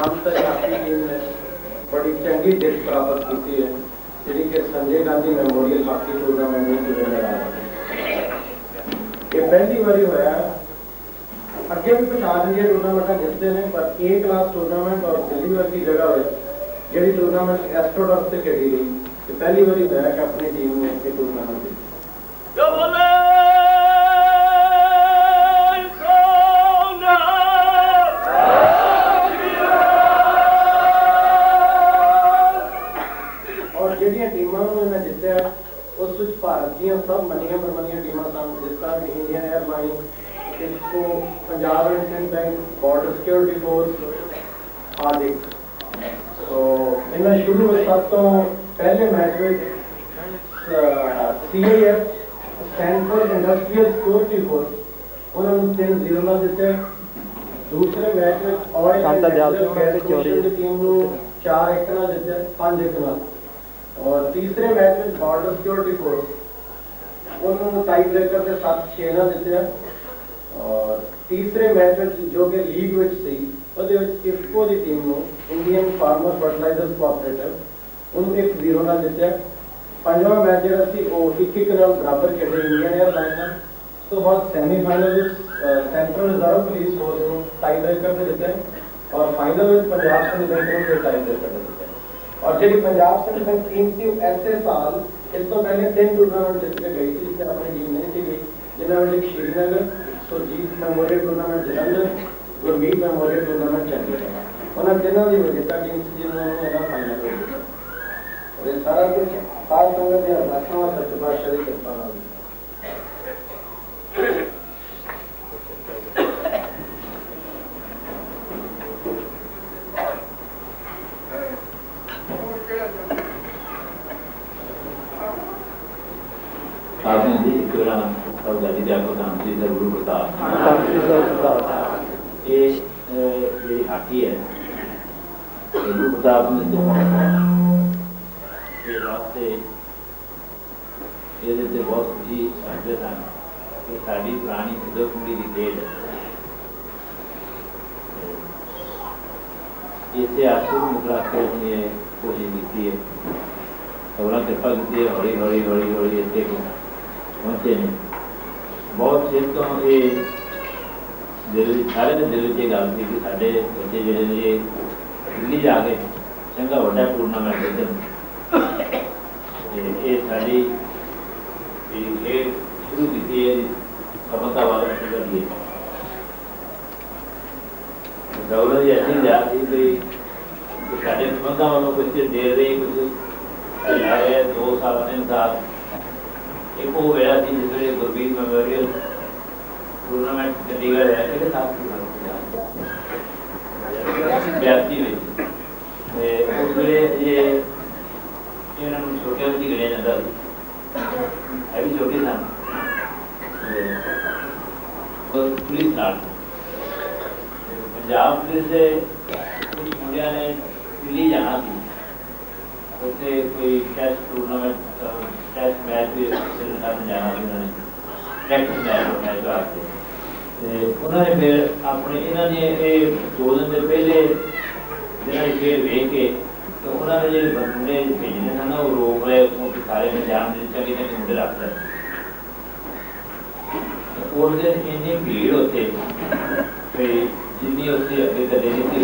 Namsai hockey team ने बड़ी चंगी जित प्राप्त की है जी कि Sanjay Gandhi memorial hockey tournament में विनर आया। ये पहली बारी होया, अगे भी कुछ ऑल इंडिया टूरनामेंट जितते हैं पर ए क्लास टूरनामेंट और दिल्ली वर्गी जगह जी टूरनामेंट एस्ट्रोडर्फ से खेली गई, तो पहली बारी होया कि अपनी टीम ने ये टूरनामेंट जीती। भारत दी सब मनिया परमनिया टीमां सन, जिस तरह की इंडियन एयरलाइन, इसको Punjab and Sind bank, border security force आदि। तो इन्हें शुरू में सब तो पहले मैच में CIF central industrial security force उन्होंने 3-0 ना जीते। दूसरे मैच में ऑयल एंड नेशनल की टीम को 4-1 ना जीते, 5-1 ना। और तीसरे मैच में बॉर्डर सिक्योरिटी फोर्स उन्होंने टाई ब्रेकर से 7-6 ना जीते। और तीसरे मैच में जो कि लीग विच सी ਉਹਦੇ ਵਿੱਚ ਇਫਕੋ ਦੀ ਟੀਮ ਨੂੰ ਇੰਡੀਅਨ ਫਾਰਮਰ ਫਰਟੀਲਾਈਜ਼ਰਸ ਕੋਆਪਰੇਟਿਵ ਉਹਨੂੰ 1-0 ਨਾਲ ਜਿੱਤਿਆ। ਪੰਜਵਾਂ ਮੈਚ ਜਿਹੜਾ ਸੀ ਉਹ 1-1 ਨਾਲ ਬਰਾਬਰ ਖੇਡੇ ਇੰਡੀਅਨ 에ਅਰਲਾਈਨ ਨਾਲ। ਉਸ ਤੋਂ ਬਾਅਦ ਸੈਮੀਫਾਈਨਲ ਵਿੱਚ ਸੈਂਟਰਲ ਰਿਜ਼ਰਵ ਪੁਲਿਸ ਫੋਰਸ ਨੂੰ टाई ब्रेकर से जिते और फाइनल में पंजाब सिंध बैंक को टाई ब्रेकर से जिते। और जी पंजाब सिंध बैंक टीम थी ऐसे साल इस तो पहले 3 टूरनामेंट जीत के गई थी, जिससे अपनी टीम नहीं थी गई, जिन्होंने Srinagar, Surjit memorial tournament Jalandhar, Gurmeet memorial tournament Chandigarh. उन्होंने तीनों की विजेता टीम से जिन्होंने फाइनल में जीता। और ये सारा कुछ सात संगत या अरदासां और सच्चे पातशाह की कृपा नाल। आपने जी सब गाड़ी आपको काम से गुरु प्रताप ये हाकी है गुरु प्रताप ने तो ये रास्ते ये बहुत खुशी समझते सन कि साड़ी पुरानी सिद्धो कुंडी की खेल इसे आसू मुकराते ने कोशिश की है खबर कृपा की है हौली हौली हौली हौली इतने पहुंचे ने बहुत चेर तो ये दिल सारे के दिल में गल थी कि साढ़े बच्चे जोड़े ने दिल्ली जाके चंगा वड्डा टूरनामेंट खेलन ये साड़ी खेल शुरू की सफलता वाला करिए दौलत ऐसी जा रही भाई साढ़े सफलता वालों कुछ दे रही कुछ 2 साल 3 साल एक वो वेला थी जिस वे गुरमीत मेमोरियल टूर्नामेंट चंडीगढ़ है कितने साल की 82 में उस वे ये इन्होंने छोटे बच्चे गिने जाता अभी छोटे सन पुलिस नाल पंजाब पुलिस से कुछ मुंडिया ने दिल्ली जाना थी उसे कोई टेस्ट टूर्नामेंट टेस्ट मैच भी जाना उन्होंने प्रैक्टिस मैच वास्ते उन्होंने फिर अपने इन्होंने 2 दिन के पहले जिन्होंने खेल वेख के तो उन्होंने जो मुंडे भेजने थे ना वो रोक रहे उसको सारे में जान दे चंगे चंगे मुंडे रख रहे उस दिन इन्नी भीड़ होते जिन्नी उससे अगे कदे नहीं थी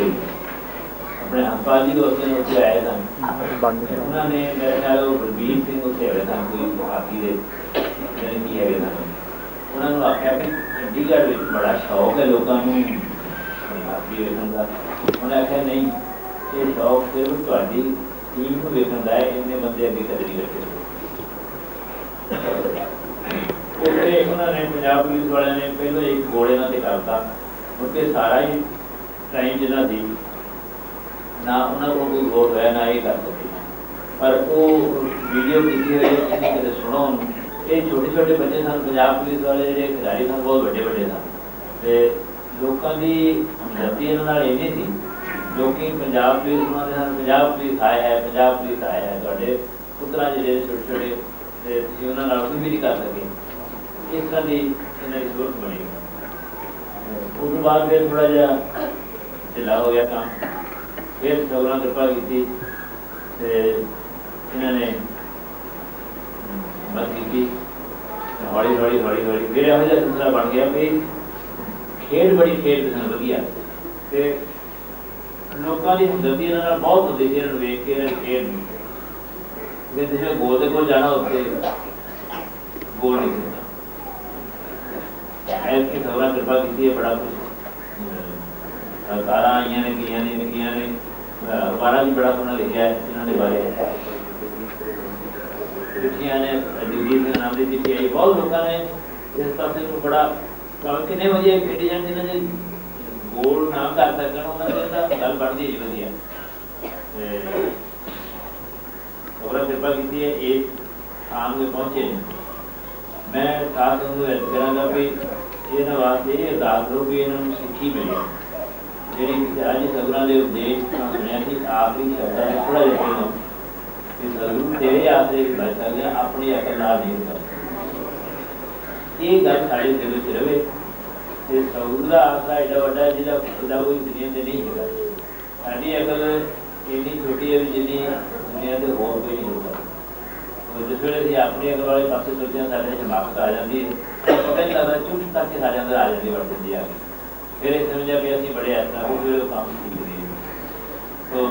अपने हंसपाल जी उस दिन उत्थे आए सन उन्होंने मेरे ख्याल बलबीर सिंह उत्थे आए सन कोई हाकी के की है उन्होंने आख्या कि चंडीगढ़ में बड़ा शौक है लोगों को हाकी वेखण का। उन्हें आख्या नहीं ये शौक सिर्फ तुहाडी टीम को वेखण का है, इन्ने बंदे अगे कदे नहीं बैठे। उससे उन्होंने पंजाब पुलिस वाले ने पहले एक घोड़े ना करता उनके सारा ही टाइम जिन्ना थी ना उन्होंने को कोई वोट होया ना ये कर सके पर वो वीडियो की हुई सुनो ये छोटे छोटे बच्चे सन पंजाब पुलिस वाले जो खिलाड़ी सन बहुत बड़े बड़े सन लोगों की हमदर्दी इन्होंने इन्नी थी लोग पंजाब पुलिस उन्होंने सन पंजाब पुलिस आए है पंजाब पुलिस आए है थोड़े पुत्रा जो छोटे छोटे उन्होंने कुछ भी नहीं कर सके इस तरह की इन्होंने जरूरत बनी। उस बाद फिर थोड़ा जहा ढिला हो गया काम फिर सगुना कृपा की इन्होंने मत की हौली हौली हौली हौली फिर यहो जिहा सिलसिला बन गया भी खेड बड़ी खेड पसंद वधिया ते लोगों की हमदर्दी इन्होंने बहुत होती थी इन्होंने वेख के इन्होंने खेड नहीं जिसमें गोल के कोल जाना उत्ते गोल नहीं दिता ऐसी खबरां कृपा की है बड़ा कुछ सरकारां आईयां ने कईयां ने अखबारां भी बड़ा कुछ लिखा है इन्होंने बारे चिट्ठियां ने जगजीत सिंह नाम की चिट्ठी आई बहुत लोगों ने इस पासे को बड़ा कितने वजिए खेडी जाते इन्होंने गोल ना कर सकन उन्होंने गल बनती है वधिया खबरां कृपा की है इस आम के पहुंचे मैं खास उन्होंने अर्ज करांगा भी इन्होंने वास्ते ये अरदास करो भी इन्होंने सिक्खी मिले जी अज सगुरां के उपदेश सुनिया कि आखिरी शब्द थोड़ा जिहा पहलों कि सगुरु तेरे आसरे बच सकते हैं अपनी अकल नाल नहीं कर सकते ये गल साडे दिल विच रहे ते सगुरु का आसरा एडा वड्डा जिहदा कोई दुनिया ते नहीं है साडी अकल इन्नी छोटी है भी जिन्नी दुनिया ते होर कोई नहीं होता जिस वे अभी अपनी अकल वाले पास सोचते हैं साढ़े दिमाग आ जाती है पता नहीं लगता चुप करके साढ़े अंदर आ जाती बढ़ जाती है फिर ये समझा भी असं बड़े इस तरह उस वे काम सीख रही तो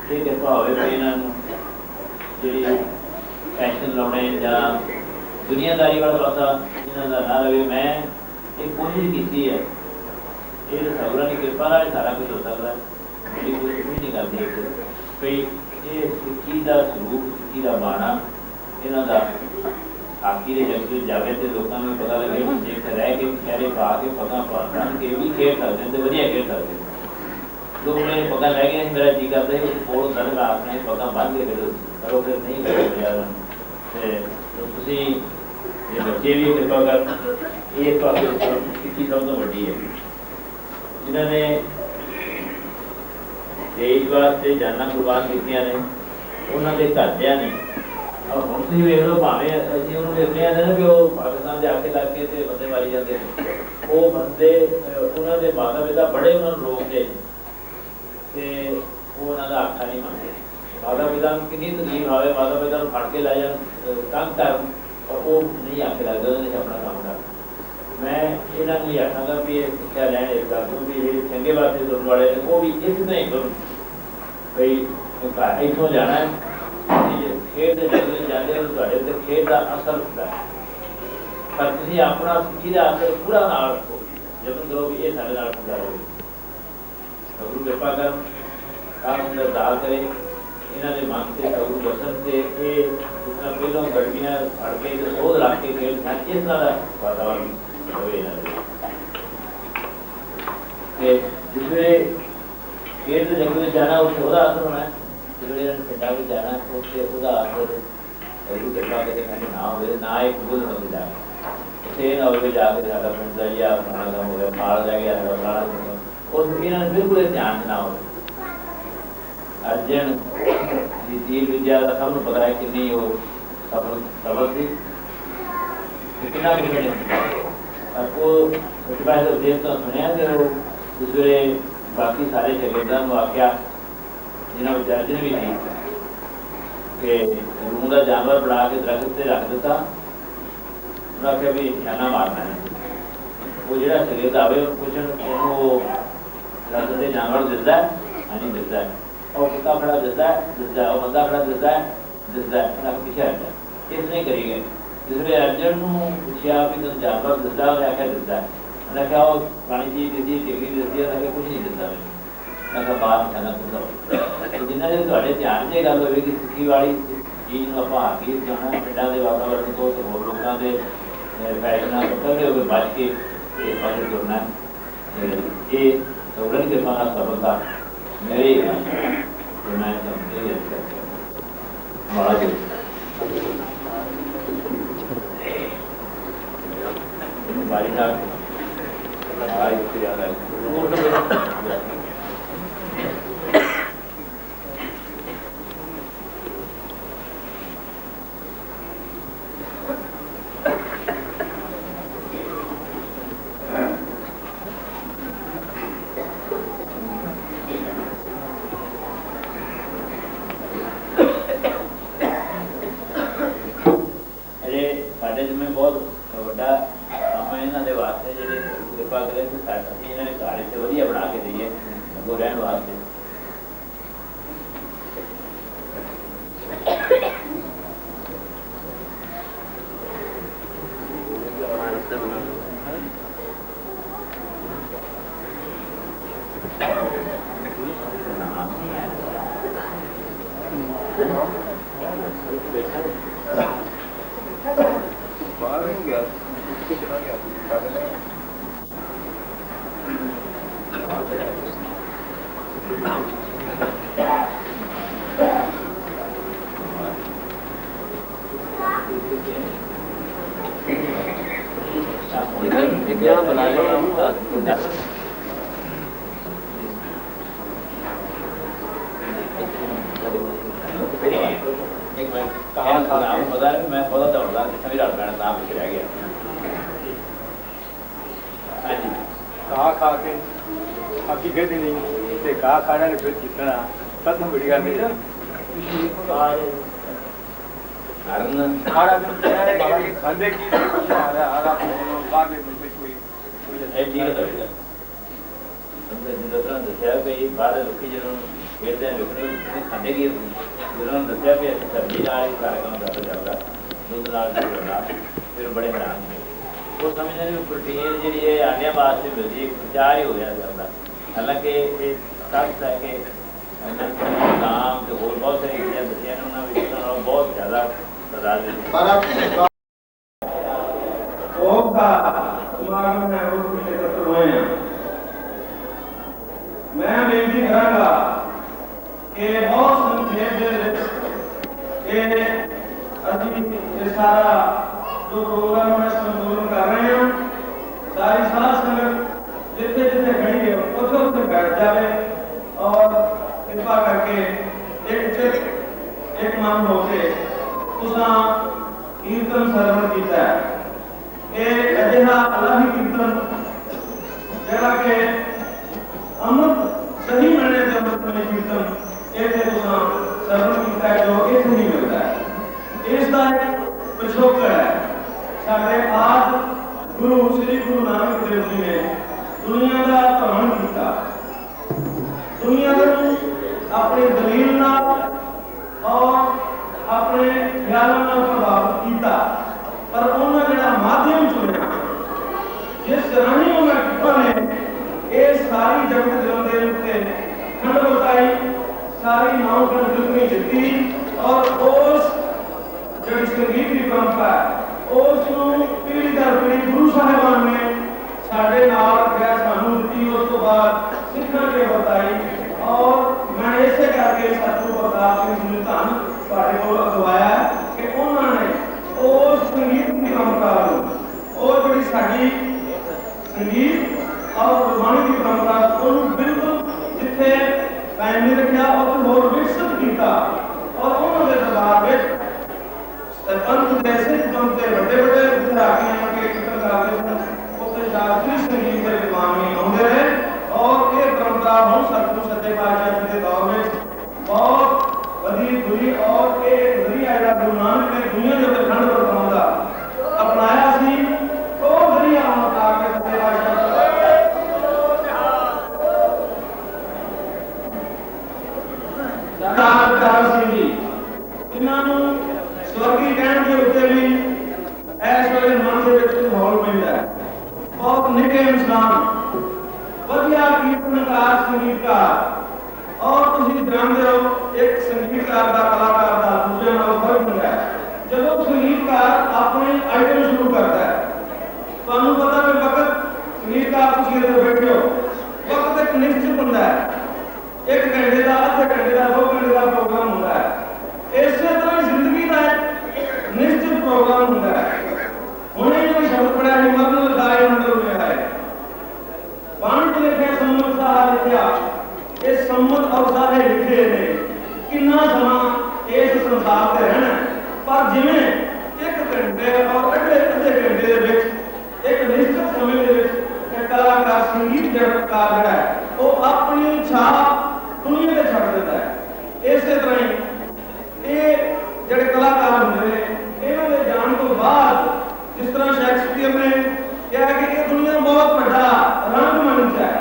ये कृपा हो जी फैशन लाने या दुनियादारी वाला पासा इन्हों का ना रहे मैं एक कोशिश की है ये सगुरां की कृपा नाल सारा कुछ हो सकता मेरी कोशिश भी नहीं करती भाई ये सिक्खी का स्वरूप सिक्खी का बाणा इन्हों का आखी के जग जावे तो लोगों में पता लगे एक रह के शहरे पा के पगा पा के भी खेल सकते हैं तो वधिया खेल सकते हैं लोग मैंने पगा लै गए मेरा जी करता है कोल सर अपने पगा बन के करो फिर नहीं करो ज़्यादा तो ये बच्चे भी कृपा कर इस पास सिक्खी सब तो वड्डी है जिन्होंने देश वास्ते जाना कुर्बान की ने उन्होंने घरदियां ने और हम तुम वेख लो भावें असीं उन्होंने वेखने आते ना भी वो पाकिस्तान के आके लग के बंदे मारी जाते हैं वो बंदे उन्होंने माता पिता बड़े उन्होंने रोकते उन्होंने आखा नहीं मानते माता पिता कितनी तकलीफ आए माता पिता फड़ के लै जान तंग कर और वो नहीं आके लगता उन्होंने अपना काम कर मैं इन्होंने ये आखागा भी ये शिक्षा लैन इस गल को भी ये चंगे वास्ते तुरन वाले ने वो भी इस तरह ही करो भाई इतों जाना है खेड के जंगल जाते हो तो खेड का असर होता है पर तुम अपना सिक्खी का असर पूरा नाल रखो जतन करो भी ये साढ़े नाल पूरा रहे सगुरु कृपा कर काम अंदर दाल करे इन्होंने मन से सगुरु बसन से ये जितना पहलों गड्डियां फड़ के सोध रख के खेल इस तरह का वातावरण जिस वे खेल के जंगल में जाना उससे वह असर होना है जिस वे पिंडा में जाना उससे वह असर सगुरु कृपा करके मैंने ना हो ना एक बुल हो जाए उसे ना हो जाकर साडा पिंड का या फलाना काम हो गया माल रह गया फलाना और इन्होंने बिल्कुल ध्यान ना हो अर्जन की तीर विद्या का सब पता है कितनी वो सफल थी कितना कुछ नहीं वो उपदेश तो सुनिया कि वो उस वे बाकी सारे शगिर्दां को आख्या जिन्होंने अर्जन भी थी कि रूह का जानवर बना के दरख्त से रख दिता उन्होंने आख्या भी निशाना मारना है वो जो शगिर्द आवे पूछन वो दरख्त से जानवर दिसदा है हाँ जी दिसदा है और कुत्ता खड़ा दिसदा है और बंदा खड़ा दिसदा है उन्हें पीछे हट जाए इस नहीं करी गए जिसमें अर्जन पूछा भी तुम जानवर दिसदा उन्हें आख्या दिसदा है उन्हें आख्या वो पानी चीज दिखती टिकरी दिखती है उन्हें कुछ नहीं दिसदा मैं कहा बाहर निशाना तुम तो जिन्हें जो थोड़े ध्यान से गल होगी सिक्खी वाली चीज़ को आप आखिर जाना पिंडा के वातावरण को तो होर लोगों के फैशना कपड़े हो बच के इस पास तुरना ये सगुरां की कृपा सफलता मेरे ही तो मैं समझे महाराज बारी का याद है को रहने वास्ते। बना पता मैं खुद दौड़दा भी रल पैना तां पिछे रह गया। हाँ जी खा के बाकी कहते नहीं ते खाना ने फिर जितना खत्म बड़ी गल नहीं खाते की दसिया भी बाहर लोग जो खेलते हैं विकण खाते की जो दसिया भी सब्जी नाल ही सारा काम पता चलता दुध नाल फिर बड़े हैरान हुए वो समझते हैं प्रोटीन जी आंडिया वास्ते मिलती है प्रचार ही हो गया जाता। हालांकि ये सच है कि नाम तो होर बहुत सारी चीज़ें दसिया उन्होंने बहुत ज़्यादा तादाद मैं बेनती करांगा कि बहुत संक्षेप सारा जो प्रोग्राम है संतुलन कर रहे हैं सारी साध संगत जिथे जिथे खड़ी है उसे उसे बैठ जाए और कृपा करके एक चित एक मन होके तुसा कीर्तन श्रवण किया है अजिहा अल्लाह कीर्तन जरा के अमृत सही मने अमृत में कीर्तन ऐसे तुसा श्रवण किया जो इस नहीं मिलता है इसका एक पिछोकड़ है साढ़े आज गुरु श्री गुरु नानक देव जी ने दुनिया का भ्रमण किया दुनिया को अपने दलील और अपने ख्यालों प्रभावित किया पर उन्होंने जो माध्यम चुनिया जिस राही उन्होंने ये सारी जगत जमते खंड बताई सारी नाव खंड दुखनी जीती और उस जो संगीत की परंपरा उस पीढ़ी दर पीढ़ी गुरु साहिबान ने साढ़े नाल रखा सानू दी उस तो बाद सिखा के बताई और मैं ऐसे करके सतगुरु प्रताप सिंह जी धन ਤੁਹਾਡੇ ਕੋਲ ਅਗਵਾਇਆ कि उन्होंने उस संगीत की परंपरा और जी साड़ी संगीत और गुरबाणी की परंपरा को बिल्कुल जिथे कायम नहीं रखा और होर विकसित किया और उन्होंने दरबार में पंथ के सिख पंथ के बड़े बड़े विद्यार्थियों के कीर्तन करते हैं उत्ते शास्त्रीय संगीत के विद्वान भी आते रहे और ये परंपरा हम सतगुरु सच्चे पातशाह जी के दौर में बहुत बड़ी बुरी और एक जरिया है गुरु नानक ने दुनिया के खंड पर पहुंचा अपनाया सी तो जरिया हम आके सच्चे पातशाह सिंह जी इन्होंने स्वर्गीय कहण के उत्ते भी इस वेले मन के विच माहौल पैंदा है बहुत निके इंसान वधिया कीर्तनकार संगीतकार और तुम जानते हो एक संगीतकार का कलाकार का दूसरे नालों फर्क होता है जब संगीतकार अपने आइटम शुरू करता है तो पता है वक्त संगीतकार तुम इधर बैठे हो वक्त एक निश्चित होता है एक घंटे का आधे घंटे का 2 घंटे का प्रोग्राम होता है इस तरह जिंदगी का निश्चित प्रोग्राम होता है होने जो शब्द पड़ा है मरण लगाए मंडल में आए पांच लिखे सम्मत साहा लिखा इस सम्मत और सारे लिखे ने कितना समा इस संसार से रहना पर जिमें 1 घंटे और अगले घंटे एक निश्चित समय के कलाकार संगीत जगतकार जड़ा है वो अपनी छाप दुनिया से छड़ देता है इस तरह ये जड़े कलाकार होंगे इन्होंने जान तो बाद जिस तरह शेक्सपियर ने कहा कि ये दुनिया बहुत बड़ा रंगमंच है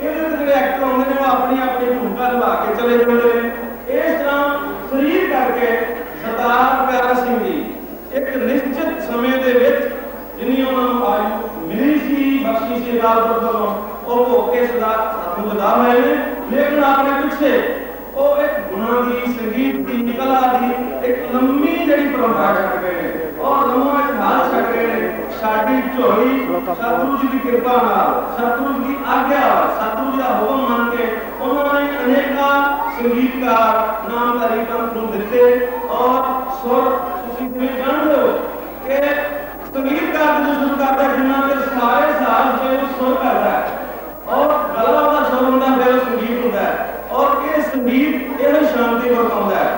ये एक्टर होंगे अपनी अपनी भूमिका निभा के चले जाते हैं। इस तरह शरीर करके सरदार प्यारा सिंह जी एक निश्चित समय के जिन्नी उन्होंने आयु मिली सी बख्शी सी अदालत वालों वो भोके सदा बता हुए हैं, लेकिन आपने पिछे वो एक गुणा की संगीत की कला की एक लंबी जड़ी परंपरा छड़ गए हैं और लंबा इतिहास छड़ गए हैं। साडी झोली सतगुरु जी की कृपा नाल सतगुरु जी की आज्ञा सतगुरु जी का हुक्म मान के उन्होंने अनेका संगीतकार नामधारी पंथ को दिते और सुर तुसीं जानते हो कि संगीतकार जो सुर करता है जिन्ना के सारे साल जो सुर करता है और गला का सुर होता है फिर संगीत होता है और ये संगीत यह शांति बरताता है।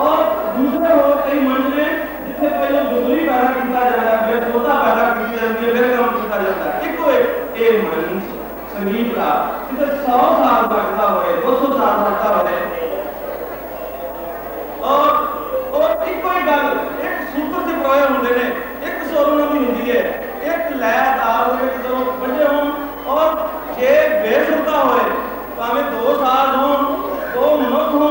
और दूसरे हो कई मंच ने जिथे पहले जुगली पैदा किया जाता है फिर तोता पैदा की जाती है फिर काम किया जाता है। एक मंच संगीत का जिसे 100 साल लगता हो 200 साल लगता हो और एक गल एक सूत्र से परोए होंगे ने एक सुर उन्होंने होंगी है एक लय ताल जो बजे हो और जे बेसुरता होए भावे 2 साल हो वो मनुख हो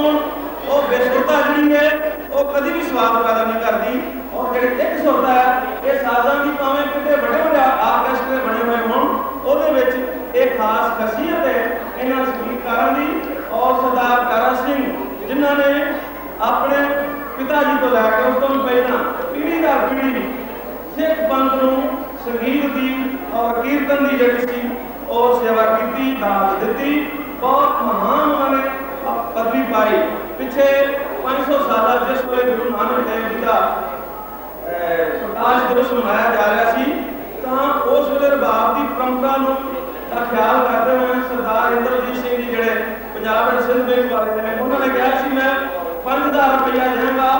वो बेसुरता जी है वो कभी भी स्वाद पैदा नहीं करती। और जी एक सुरता है ये साजां की भावे कितने बड़े बड़े आर्केस्ट्रे बने हुए हों ਉਹਦੇ ਵਿੱਚ एक खास खसीयत है इन्हां संगीतकारां दी। और सरदार प्यारा सिंह जिन्होंने अपने पिता जी को लैके उस तो पहला पीढ़ी दर पीढ़ी सिख पंथ नूं संगीत की और कीर्तन की जी और सेवा की दात दी। बहुत महान उन्होंने पदवी पाई। पिछे 500 साल जिस वे गुरु नानक देव जी का प्रकाश दिवस मनाया जा रहा सी तो उस वे रबाब की परंपरा का ख्याल करते हुए सरदार इंद्रजीत सिंह जी जोड़े पंजाब एंड सिंध बैंक वाले ने उन्होंने कहा कि मैं 5000 रुपया देंगा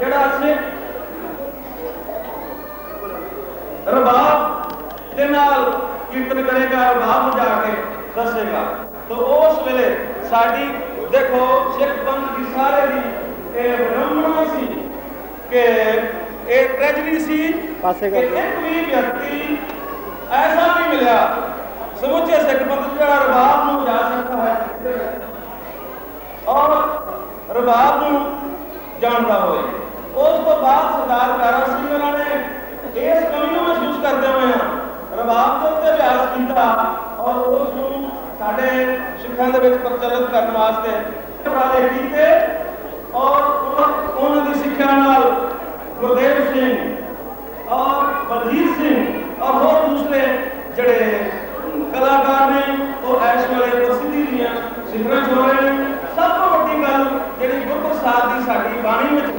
जोड़ा सिख रबाब के नाल कीर्तन करेगा रबाब बजा के दसेगा। तो उस वेले साडी देखो सिख पंथ की सारे दी ब्राह्मण सी के एक ट्रेजडी सी कि एक भी व्यक्ति ऐसा नहीं मिला समुचे सिख पंथ जो रबाब में जा सकता है और रबाब में जानता हो। उस तो बाद सरदार प्यारा सिंह ने इस कमी को महसूस करते हुए रबाब के उत्ते अभ्यास किया और उसको साडे सिखां दे विच प्रचलित करने वास्ते उपराले कीते और उन्हां दी सिक्ख्या नाल गुरदेव सिंह और बलजीत सिंह और होर दूसरे जड़े कलाकार ने वो इस वेले प्रसिद्धि दियां सिखरां छो रहे हैं। सब तो वड्डी गल जिहड़ी गुरप्रसाद दी साडी बाणी विच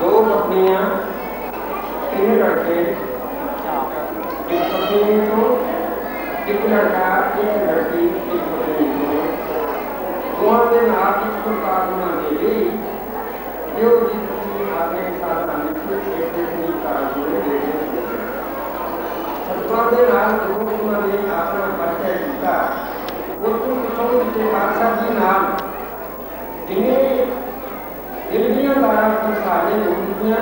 2 पत्नियां तीन लड़के एक पत्नी को एक लड़का एक लड़की एक पत्नी को दोनों के नाम की शुभकामना दे गई जो जिसकी आपने साथ आने से एक कारगुजारी दे दी। सत्वा के नाम दोनों ने अपना परिचय दिया उसको कुछ के बादशाह जी नाम जिन्हें दिल्लियां द्वारा की सारे लोगियां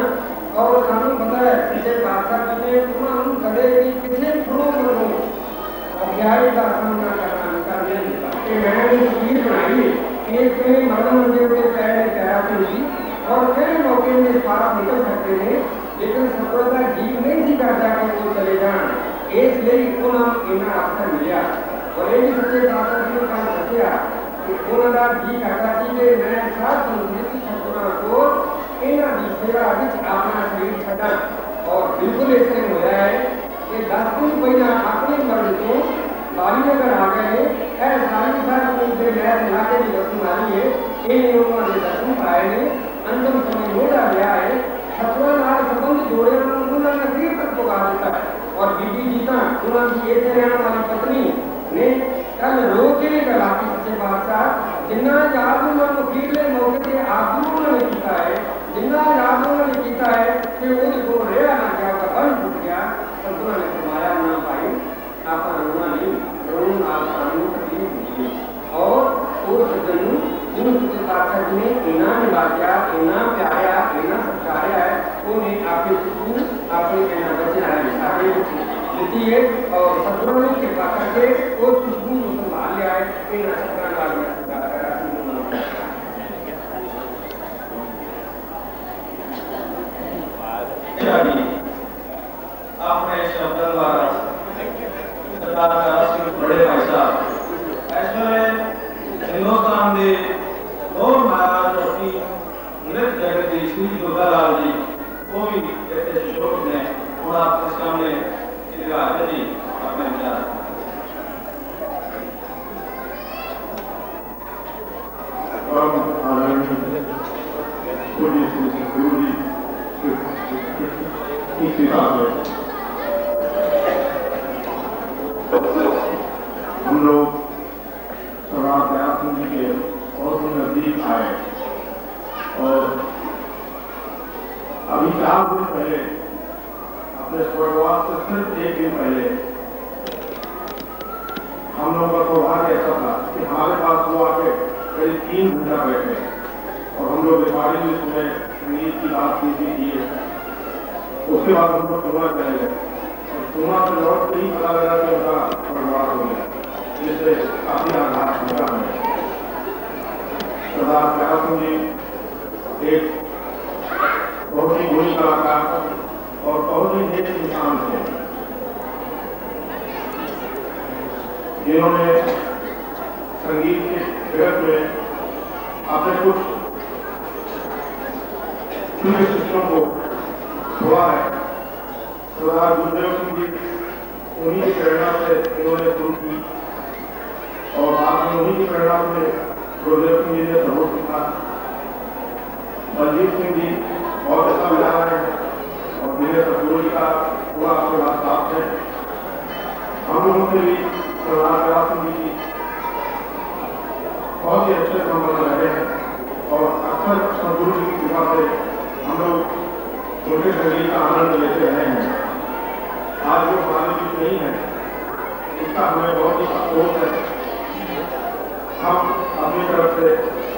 और सानू पता है कि बादशाह जी ने उन्होंने कदे भी किसी थ्रू मनो अख्याई का सामना करने कि मैंने तस्वीर बनाई एक में मरण मंदिर के पैर पैरा हुई और कई मौके में साफ निकल सकते हैं लेकिन सफलता जीव नहीं थी करता कि वो चले जाए इसलिए उन्होंने इन्हें अवसर मिला और ये भी सच्चे बादशाह जी का दसिया कि उन्होंने जी करता कि मैं साथ संबंधित शब्दों को इन्हों की सेवा अपना शरीर छड़ा और बिल्कुल ऐसे होया है कि 10 दिन पहला अपने मर्द को बारी नगर आ गए सारी सारे इलाके की वस्तु मारी है इन्होंने दर्शन पाए ने अंतिम समय मोड़ा गया है सतवा नाल संबंध जोड़े उन्होंने नसीब तक पुकार देता है। और बीबी जीता उन्होंने ये रहने वाली पत्नी ने कल रो के कहा कि सच्चे बादशाह जिन्ना याद उन्होंने अखीरले मौके से आगू उन्होंने किया है जिन्ना याद उन्होंने किया है कि वो जो रेड़ा ना गया उसका बल टूट गया तो उन्होंने तुम्हारा नाम पाई आपका रोना नहीं रोन आप कानून तकलीफ दीजिए। और उस सज्जन जिन सच्चे बादशाह जी ने इना निभाया इना प्यारा इना सत्कारिया है उन्हें आपके अपने बच्चे आए दी है और सदगुरु ने कृपा करके वो खुशबू को संभाल लिया है इन नक्षत्रों का आपने शब्द द्वारा सरकार का बड़े भाई साहब ऐसे हिंदुस्तान के दो महाराज की नृत्य जगत की श्री दुर्गा लाल जी वो भी कहते शोक ने और आपके सामने जी अपने विचार हम लोग सरदार दयाल सिंह जी के बहुत ही नजदीक आए और अभी 4 दिन पहले अपने स्वर्गवास से सिर्फ 1 दिन पहले हम लोगों का सौभाग्य ऐसा था कि हमारे पास वो आके करीब 3 घंटा बैठे और हम लोग रिकॉर्डिंग में सुने संगीत की बात की थी। उसके बाद हम लोग पूना चले गए और पूना से लौट के ही पता लगा कि उनका स्वर्गवास हो गया, जिससे काफी आघात होता है। सरदार दयाल सिंह जी एक बहुत ही गुणी कलाकार और बहुत ही नेक इंसान थे, जिन्होंने संगीत के जगत में अपने कुछ प्रिय शिष्यों को हुआ है। सरदार गुरुदेव सिंह जी उन्हीं की प्रेरणा से इन्होंने शुरू की और बाद में उन्हीं की प्रेरणा से गुरुदेव सिंह जी ने सबूत सीखा। बलजीत सिंह जी बहुत अच्छा बजा रहे हैं और मेरे सदगुरु जी का पूरा आशीर्वाद प्राप्त है। हम लोगों से भी सरदार दयाल सिंह जी की बहुत ही अच्छे संबंध रहे हैं और अक्सर सदगुरु जी की कृपा से हम लोग उनके संगीत का आनंद लेते रहे हैं। आज जो हमारे बीच नहीं है इसका हमें बहुत ही अफसोस है। हम अपनी तरफ से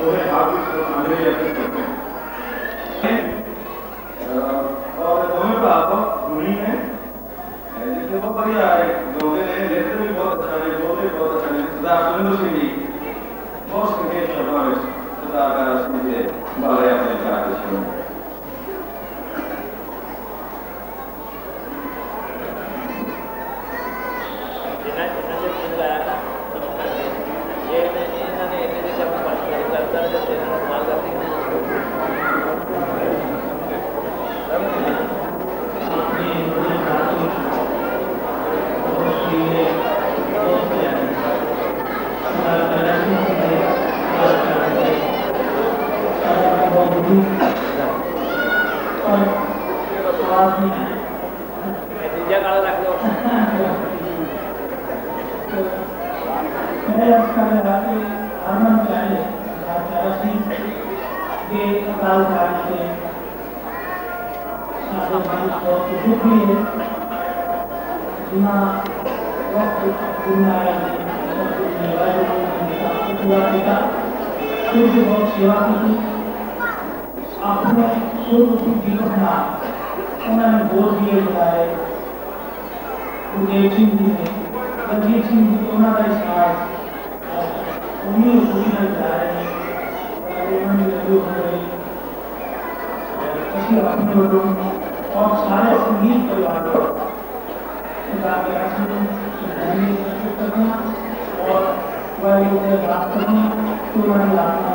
उन्हें हार्दिक श्रद्धांजलि अर्पित करते हैं और दोनों भाव गुणी है जिससे बहुत बढ़िया है। दोगे ने लेते भी बहुत अच्छा है, बोलते भी बहुत अच्छा है। सरदार सुरेंद्र सिंह जी बहुत संकेत शब्दों में सरदार का सिंह जी बारे अपने विचार पेश करेंगे। अपने स्वरूपी जीवन उन्होंने बोल दिए बुलाए गुरदेव सिंह जी ने बलजीत सिंह जी उन्होंने साथ उन्हीं पूरी जा रहे हैं अपने लोगों और सारे संगीत परिवार करना और बात करना तो हमारी आत्मा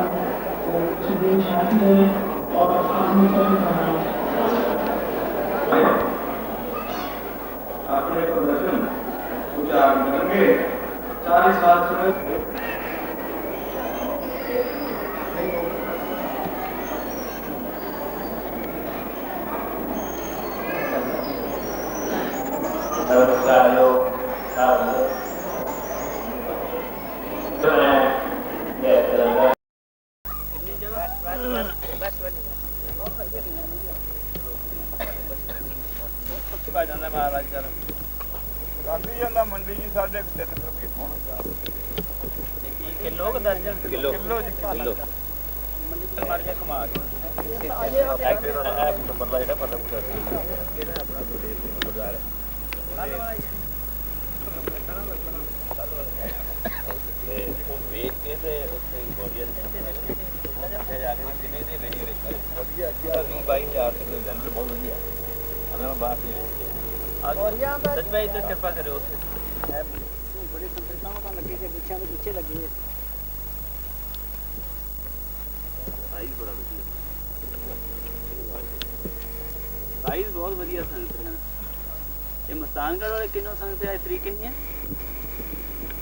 को शांति रहे और अपने प्रदर्शन उच्चारण करेंगे। 40 साल से महाराज कर गांधी जी मंडी जी 3.5 रुपये पौना किलो दर्जन किलो किलो मंडी से मार के कमा के नंबर ला जेड़ा पता पूछा अपना गुरदेव सिंह बाजार है। मैं बाहर से सच में इधर कृपा करो बड़े संतोषों का लगे थे पीछे लगे साइज बड़ा बढ़िया साइज बहुत बढ़िया संगत है ये मस्तानगढ़ वाले किन्हों संगत है तरीक कितनी है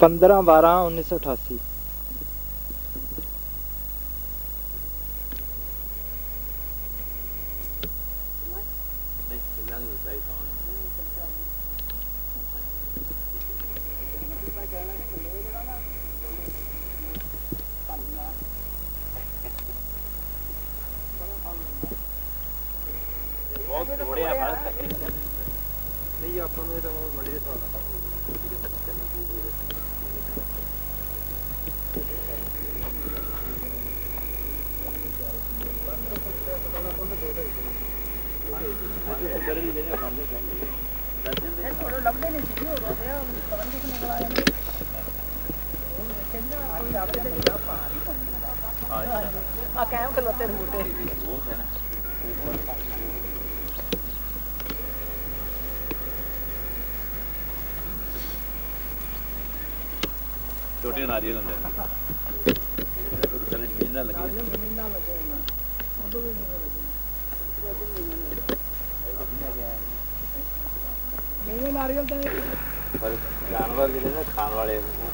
15/12/1988 नहीं ਆਪਾਂ ਨੂੰ ਇਹ ਤਾਂ ਮੰਡੀ ਦੇ ਹਿਸਾਬ ਨਾਲ ਲੱਭਦੇ ਨਹੀਂ ਸੀ ਉਹ ਰੋਦੇ ਆ ਪਤਾ ਨਹੀਂ ਕਿਸ ਨੇ ਲਵਾਇਆ ਨੇ ਉਹ ਕਹਿੰਦਾ ਕੋਈ ਆਪਦੇ ਤੇ ਜਾ ਭਾਰ ਹੀ ਪਾਉਂਦਾ ਆ ਕਾਇਮ ਖਲੋਤੇ ਨੇ ਮੋਟੇ बहुत है ना छोटे नारियल अंदर जमीन ना लगे ਜ਼ਮੀਨ ਨਾਲ ਲੱਗੇ ਹੋਣਾ ਉਦੋਂ ਵੀ ਨਹੀਂ ਲੱਗੇ ਨਹੀਂ ਨਾਰੀਅਲ ਤਾਂ पर जानवर जिले ना खाने वाले वो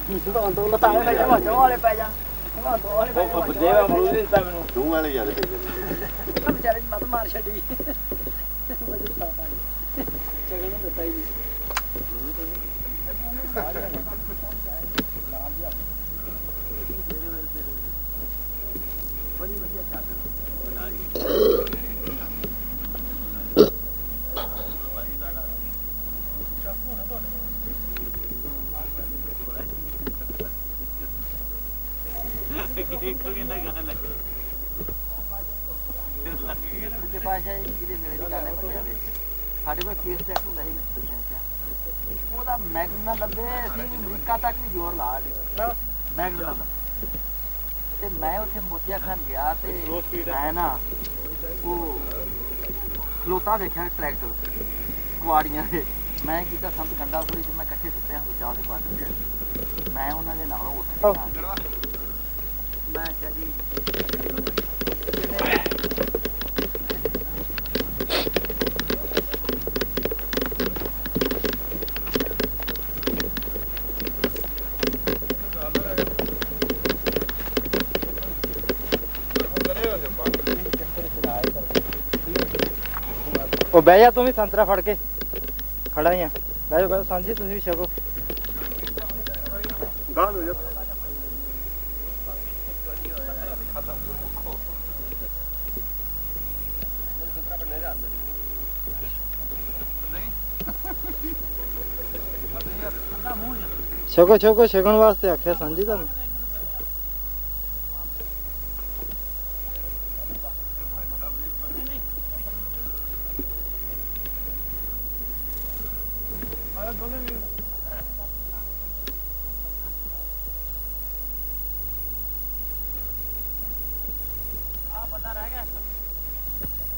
ही ਤੋਂ ਤੋਂ ਲਤਾਏ ਪੈ ਜਾ ਚੋ ਵਾਲੇ ਪੈ ਜਾ ਦੋ ਵਾਲੇ ਪੈ ਉਹ ਦੇਵਾ ਅਮਰੂਦ ਨਹੀਂ ਦਿੱਤਾ ਮੈਨੂੰ ਦੋ ਵਾਲੇ ਯਾਦ ਪਏ ਜਾ ਵਿਚਾਰੇ ਦੀ ਮਤ ਮਾਰ ਛੱਡੀ ਵਜੇ ਪਾਪਾ ਚਗਣ ਨੂੰ ਦਿੱਤਾ ਹੀ ਨਹੀਂ ਬੜੀ ਵਧੀਆ ਚਾਦਰ ਬਣਾਈ ਸੱਚੇ ਪਾਤਸ਼ਾਹ ਜਿਹਦੇ ਵੇਲੇ ਦੀ ਗੱਲ ਹੈ ਬੰਦਿਆਂ ਦੇ ਸਾਡੇ ਕੋਲ ਕੇਸ ਚੈੱਕ ਹੁੰਦਾ ਸੀ ਉਹਦਾ ਮੈਗਨ ਨਾ ਲੱਭੇ ਅਸੀਂ ਅਮਰੀਕਾ ਤੱਕ ਵੀ ਜ਼ੋਰ ਲਾ ਲਏ ਮੈਗਨ ਨਾ ਲੱਭੇ ਤੇ ਮੈਂ ਉੱਥੇ ਮੋਤੀਆ ਖਾਨ ਗਿਆ ਤੇ ਮੈਂ ਨਾ ਉਹ ਖਲੋਤਾ ਵੇਖਿਆ ਟਰੈਕਟਰ ਕੁਆੜੀਆਂ ਦੇ ਮੈਂ ਕੀਤਾ ਸੰਤ ਗੰਡਾ ਥੋੜੀ ਤੇ ਮੈਂ ਇਕੱਠੇ ਸੁੱਤੇ ਹਾਂ ਚਾਹ ਦੇ ਪਾਣੀ ਚ ਮੈਂ ਉਹਨਾਂ ਦੇ ਨਾਲੋਂ ਉੱਠ ਗਿਆ ਮੈਂ ਕਿਹਾ ਜੀ ਉਹ ਬਹਿ ਜਾ ਤੂੰ ਵੀ ਸੰਤਰਾ ਫੜ ਕੇ ਖੜਾ ਹੀ ਆ ਬਹਿ ਜਾ ਸਾਂਝੀ ਤੁਸੀਂ ਵੀ ਛਕੋ ਗਾਂ ਹੋ ਜਾ ਛਕੋ ਛਕੋ ਛਕਣ ਵਾਸਤੇ ਆਖਿਆ ਸਾਂਝੀ ਤੁਹਾਨੂੰ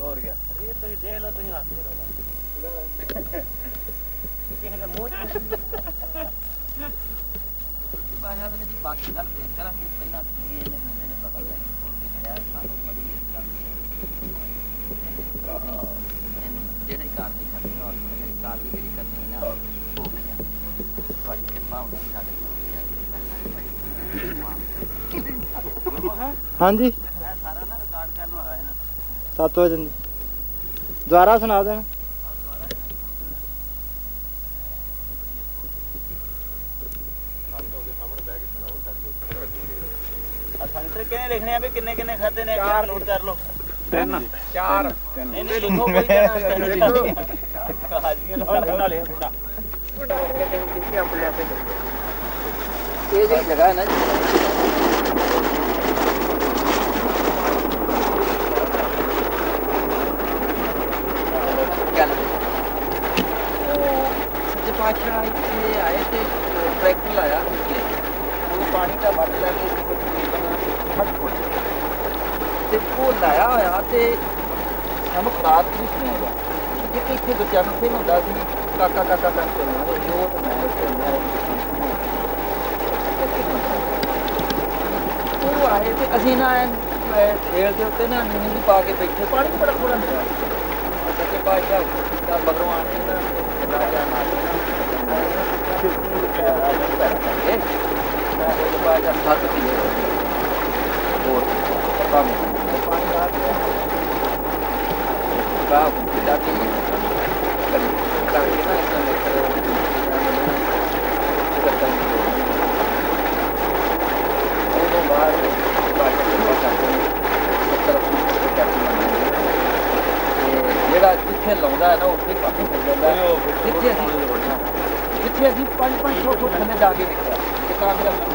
और क्या रील तो देख लो तुम हंसते रहो ਕਿਸੇ ਦੇ ਮੂੰਹ ਚ ਭਾਸ਼ਾ ਦੇ ਜੀ ਬਾਕੀ ਗੱਲ ਫੇਰ ਕਰਾਂਗੇ ਪਹਿਲਾਂ ਇਹ ਨੇ ਮੁੰਡੇ ਨੇ ਪਤਾ ਲੱਗ ਕੋਲ ਖੜਿਆ ਸਾਨੂੰ ਬੜੀ ਇੱਜ਼ਤ ਕਰਦੀ ਇਹਨੂੰ ਜਿਹੜੇ ਕਾਰਜ ਕਰਨੀ ਔਰ ਜਿਹੜੀ ਕਾਰਜ ਜਿਹੜੀ ਕਰਨੀ ਨਾ ਹੋ ਗਿਆ ਤੁਹਾਡੀ ਕਿਰਪਾ ਹੋਣੀ ਸਾਡੇ ਹਾਂਜੀ ਸਾਰਾ ਨਾ ਰਿਕਾਰਡ ਕਰਨ ਵਾਲਾ ਇਹਨਾਂ 7 ਵਜੇ ਦੁਬਾਰਾ ਸੁਣਾ ਦੇਣਾ ਸੰਤਰੇ ਕਿਹਨੇ ਲਿਖਣੇ ਆ ਵੀ ਕਿੰਨੇ ਕਿੰਨੇ ਖਾਦੇ ਨੇ ਚਾਰ ਨੋਟ ਕਰ ਲਓ 3 4 ਨਹੀਂ ਨਹੀਂ ਲਿਖੋ ਕੋਈ ਜਣਾ ਹਾਜ਼ਰੀਆਂ ਨਾਲ ਲਿਖ ਥੋੜਾ ਆਪਣੇ ਆਪੇ ਇਹ ਜਿਹੜੀ ਜਗ੍ਹਾ ਹੈ ਨਾ पाशाह इतने आए थे ट्रैक्टर लाया वो पानी का बट लगे फट वो लाया होया ते ਸਾਨੂੰ ਖਰਾਬ ਨਹੀਂ ਸੁਣਿਆ ਗਿਆ ਕਿਤੇ ਇੱਥੇ ਬੱਚਿਆਂ ਨੂੰ ਫਿਰ ਹੁੰਦਾ ਸੀ ਕਾਕਾ ਕਾਕਾ ਕਰਕੇ ਉਹ ਤਾਂ ਮੈਂ ਇੱਥੇ ਉਹ ਆਏ ਤੇ ਅਸੀਂ ਨਾ ਖੇਲ ਦੇ ਉੱਤੇ ਨਾ ਨੀਂਦ ਪਾ ਕੇ ਬੈਠੇ ਪਾਣੀ ਬੜਾ ਥੋੜਾ ਮਿਲਿਆ ਸੱਚੇ ਪਾਤਸ਼ਾਹ ਦਾ ਬਦਰੋਂ ਆਣੇ ਨਾ ਰਾਜਾ ਨਾਲ ਸੱਤ ਪੀਏ ਹੋਰ ਕੰਮ ਪਾਣੀ ਆ ਗਿਆ ਕਾਹ ਦਾ ਕੀ ਕਰੀ ਕਰਕੇ ਨਾ ਇਸ ਤਰ੍ਹਾਂ ਉਹ ਬਾਹਰ ਜਿਹੜਾ ਜਿੱਥੇ ਲਾਉਂਦਾ ਹੈ ਨਾ ਉੱਥੇ ਕਾਫੀ ਹੋ ਜਾਂਦਾ ਜਿੱਥੇ ਅਸੀਂ 500 ਫੁੱਟ ਥੱਲੇ ਜਾ ਕੇ ਦੇਖਿਆ ਕਿ ਕਾਮਯਾਬ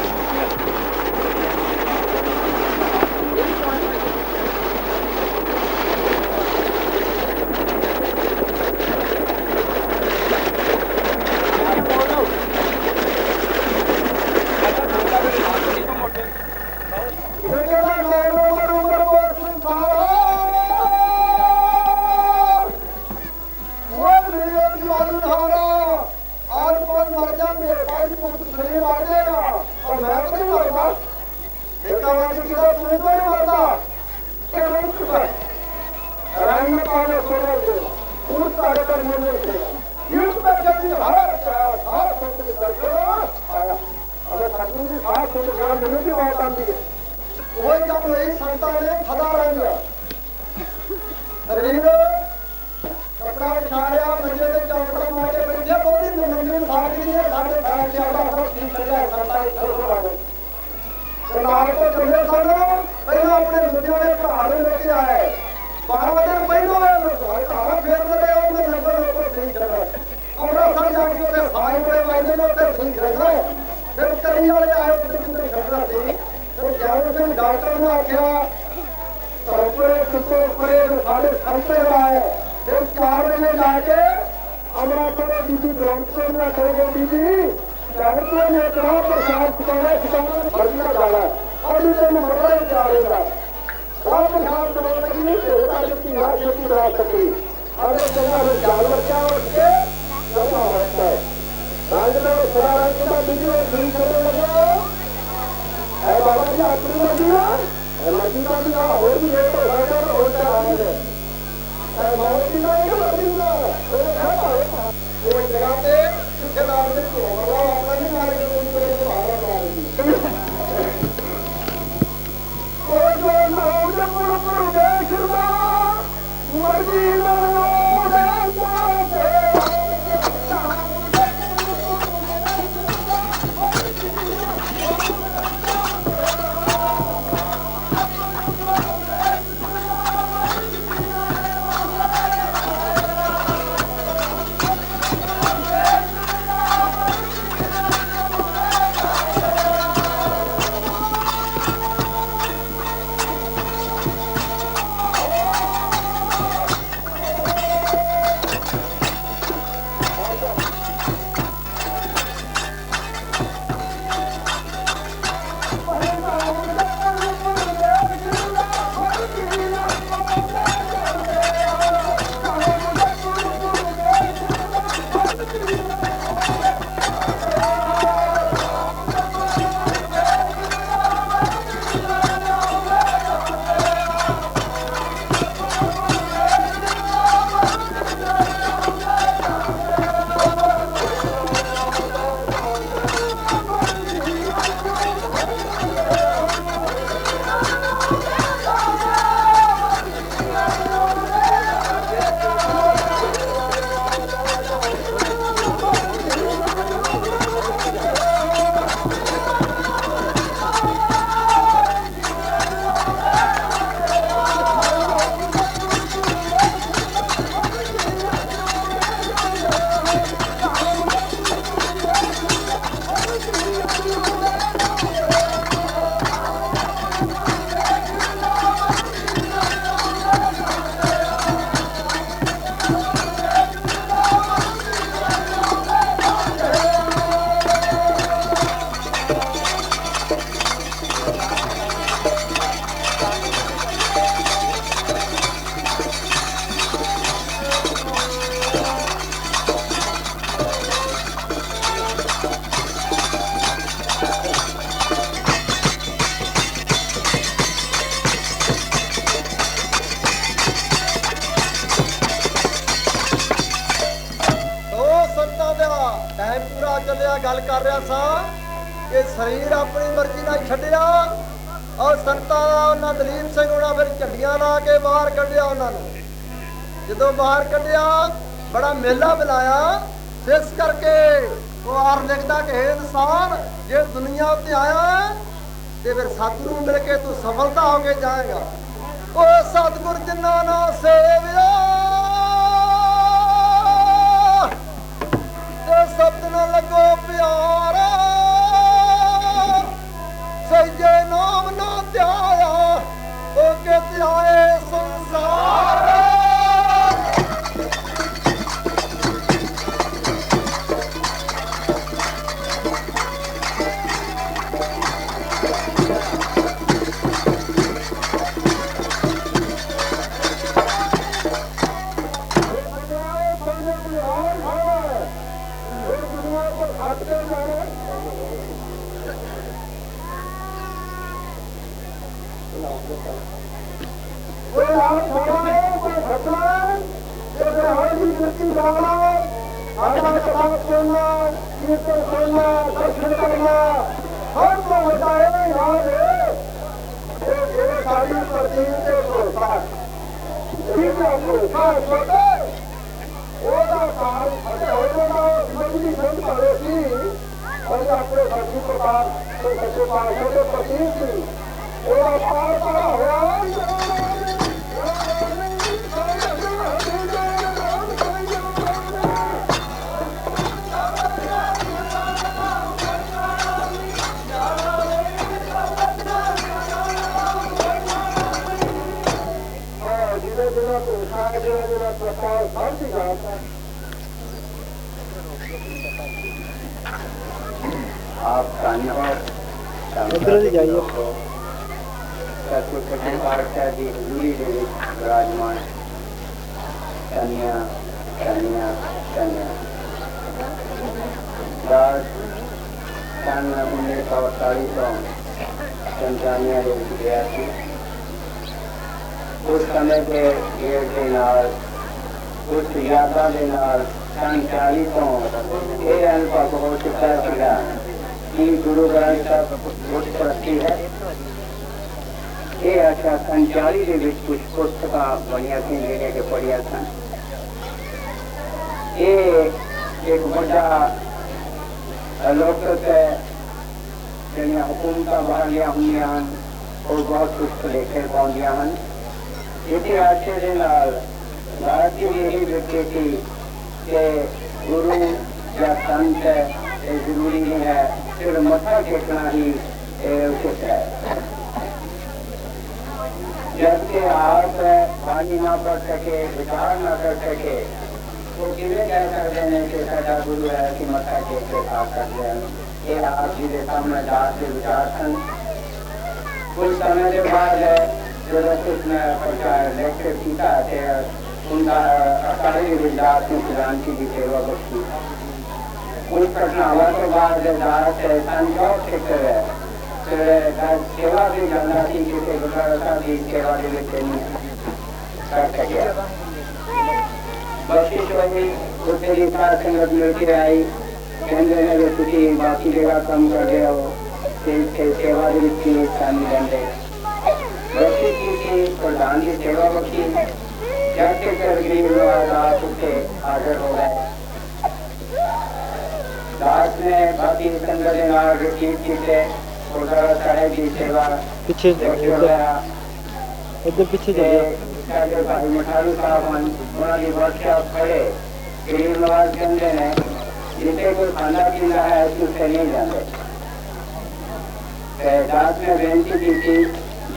ਮੈਂ ਪੂਰਾ ਚੱਲਿਆ ਗੱਲ ਕਰ ਰਿਹਾ ਸਾਂ ਕਿ ਸਰੀਰ ਆਪਣੀ ਮਰਜ਼ੀ ਨਾਲ ਛੱਡਿਆ ਔਰ ਸੰਤਾਂ ਉਹਨਾਂ ਦਲੀਪ ਸਿੰਘ ਉਹਨਾਂ ਫਿਰ ਝੰਡੀਆਂ ਲਾ ਕੇ ਬਾਹਰ ਕੱਢਿਆ ਉਹਨਾਂ ਨੂੰ। ਜਦੋਂ ਬਾਹਰ ਕੱਢਿਆ ਬੜਾ ਮੇਲਾ ਬੁਲਾਇਆ। ਇਸ ਕਰਕੇ ਉਹ ਆਰ ਲਿਖਦਾ ਕਿ ਇਨਸਾਨ ਜੇ ਦੁਨੀਆ ਉੱਤੇ ਆਇਆ ਤੇ ਫਿਰ ਸਤਿਗੁਰੂ ਮਿਲ ਕੇ ਤੂੰ ਸਫਲਤਾ ਹੋ ਕੇ ਜਾਏਗਾ। ਉਹ ਸਤਿਗੁਰ ਜਿਨ੍ਹਾਂ ਨਾਲ ਸੇਵਿਆ ਤੇ ਸ਼ਬਦ ਨਾਲ ਲੱਗੋ ਪਿਆਰਾ ਸਹਿਜੇ ਨਾਮ ਨਾ ਧਿਆਇਆ ਉਹ ਕਿ ਧਿਆਏ ਸੰਸਾਰ। उधर ही जाइए। विराजमान कन्या कन्या कन्या सन 1948 तंजानिया गया थी। उस समय के गेड़ के नाल कुछ यादा के नाल सन 40 तो ये अनुभव हो चुका था कि गुरु ग्रंथ ਸਾਹਿਬ उत्पत्ति है। ये अच्छा सन 40 के विच कुछ पुस्तकां बनिया थी जिन्हें के पढ़िया सन। ये एक बड़ा अलौकिक है जिन्हें हुकूमत बाहरिया हुई और बहुत कुछ लेखे पाउंदियां हैं। इतिहास के नाल भारत की यही विधि थी कि गुरु या संत ये जरूरी नहीं है, सिर्फ मत्था टेकना ही उचित है। जबकि आप वाणी ना पढ़ सके, विचार ना कर सके तो किਵੇਂ कह सकते हैं कि साडा गुरु है कि मत्था टेक के खा सकते हैं। ये आप जी के सामने दास के विचार सन। कुछ समय के बाद जब उसने लेक्चर किया उनका अकाली विदास ने क्रांति की सेवा बख्शी। उस घटनावा के बाद दास संजोग क्षेत्र है सेवा भी जाना थी किसी गुरुद्वारा की सेवा के लिए नहीं कर सके। बख्शिश वही उसके लिए साथ संगत मिलकर आई कहते हैं तुझे बाकी जगह कम कर गया हो सेवा की शामिल रहते बख्शिश की थी प्रधान की सेवा बख्शी। जैसे गरीब दास उठे हाजिर हो गए। दास ने बाकी संगत रिसीव की गुरुद्वारा साहिब की सेवा पीछे उधर पीछे जाइए। भाई मठारू साहब उन्होंने वर्कशॉप खड़े गरीब नवाज कहते हैं जिसे कोई खाना पीना है उससे नहीं जाते। दास ने बेनती की थी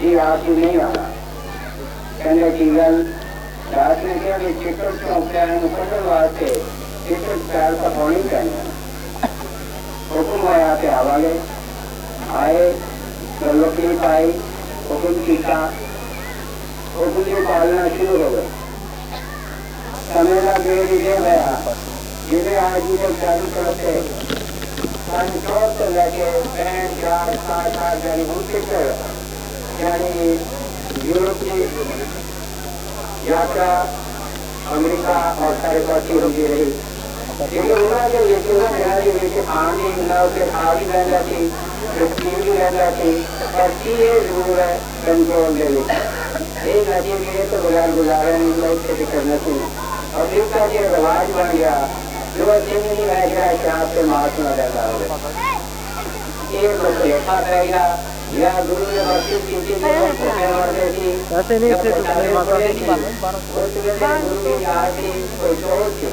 जी आप ही नहीं आना कहने की गल। दास ने कहा कि टिकट मुकदम वास्ते टिकट पैर का होनी चाहिए। हुक्म आया पे आवागे आए तकलीफ आई हुक्म किया हुक्म की पालना शुरू हो गई। समय का गेड़ ये गया जिन्हें आज ये चालू करते सन 100 से लेके 65 60 यानी यानी यूरोप की यात्रा अमेरिका और सारे पार्टी होती रही। लेकिन उन्होंने खान भी ना उसे खा भी रहना थी, पी भी रहना थी, पर ये जरूर है कंट्रोल दे एक नदी के तो बगैर गुजारा नहीं हुआ, खेती करना चाहिए। और जिसका ये रिवाज बन गया जो दिन ही रह गया शराब से मार्च न रहता हो, एक लेखा रह गया या गुरु ने बख्शी की थी ऐसे नहीं थे तो माता गुरु की याद थी, कोई सोच थी,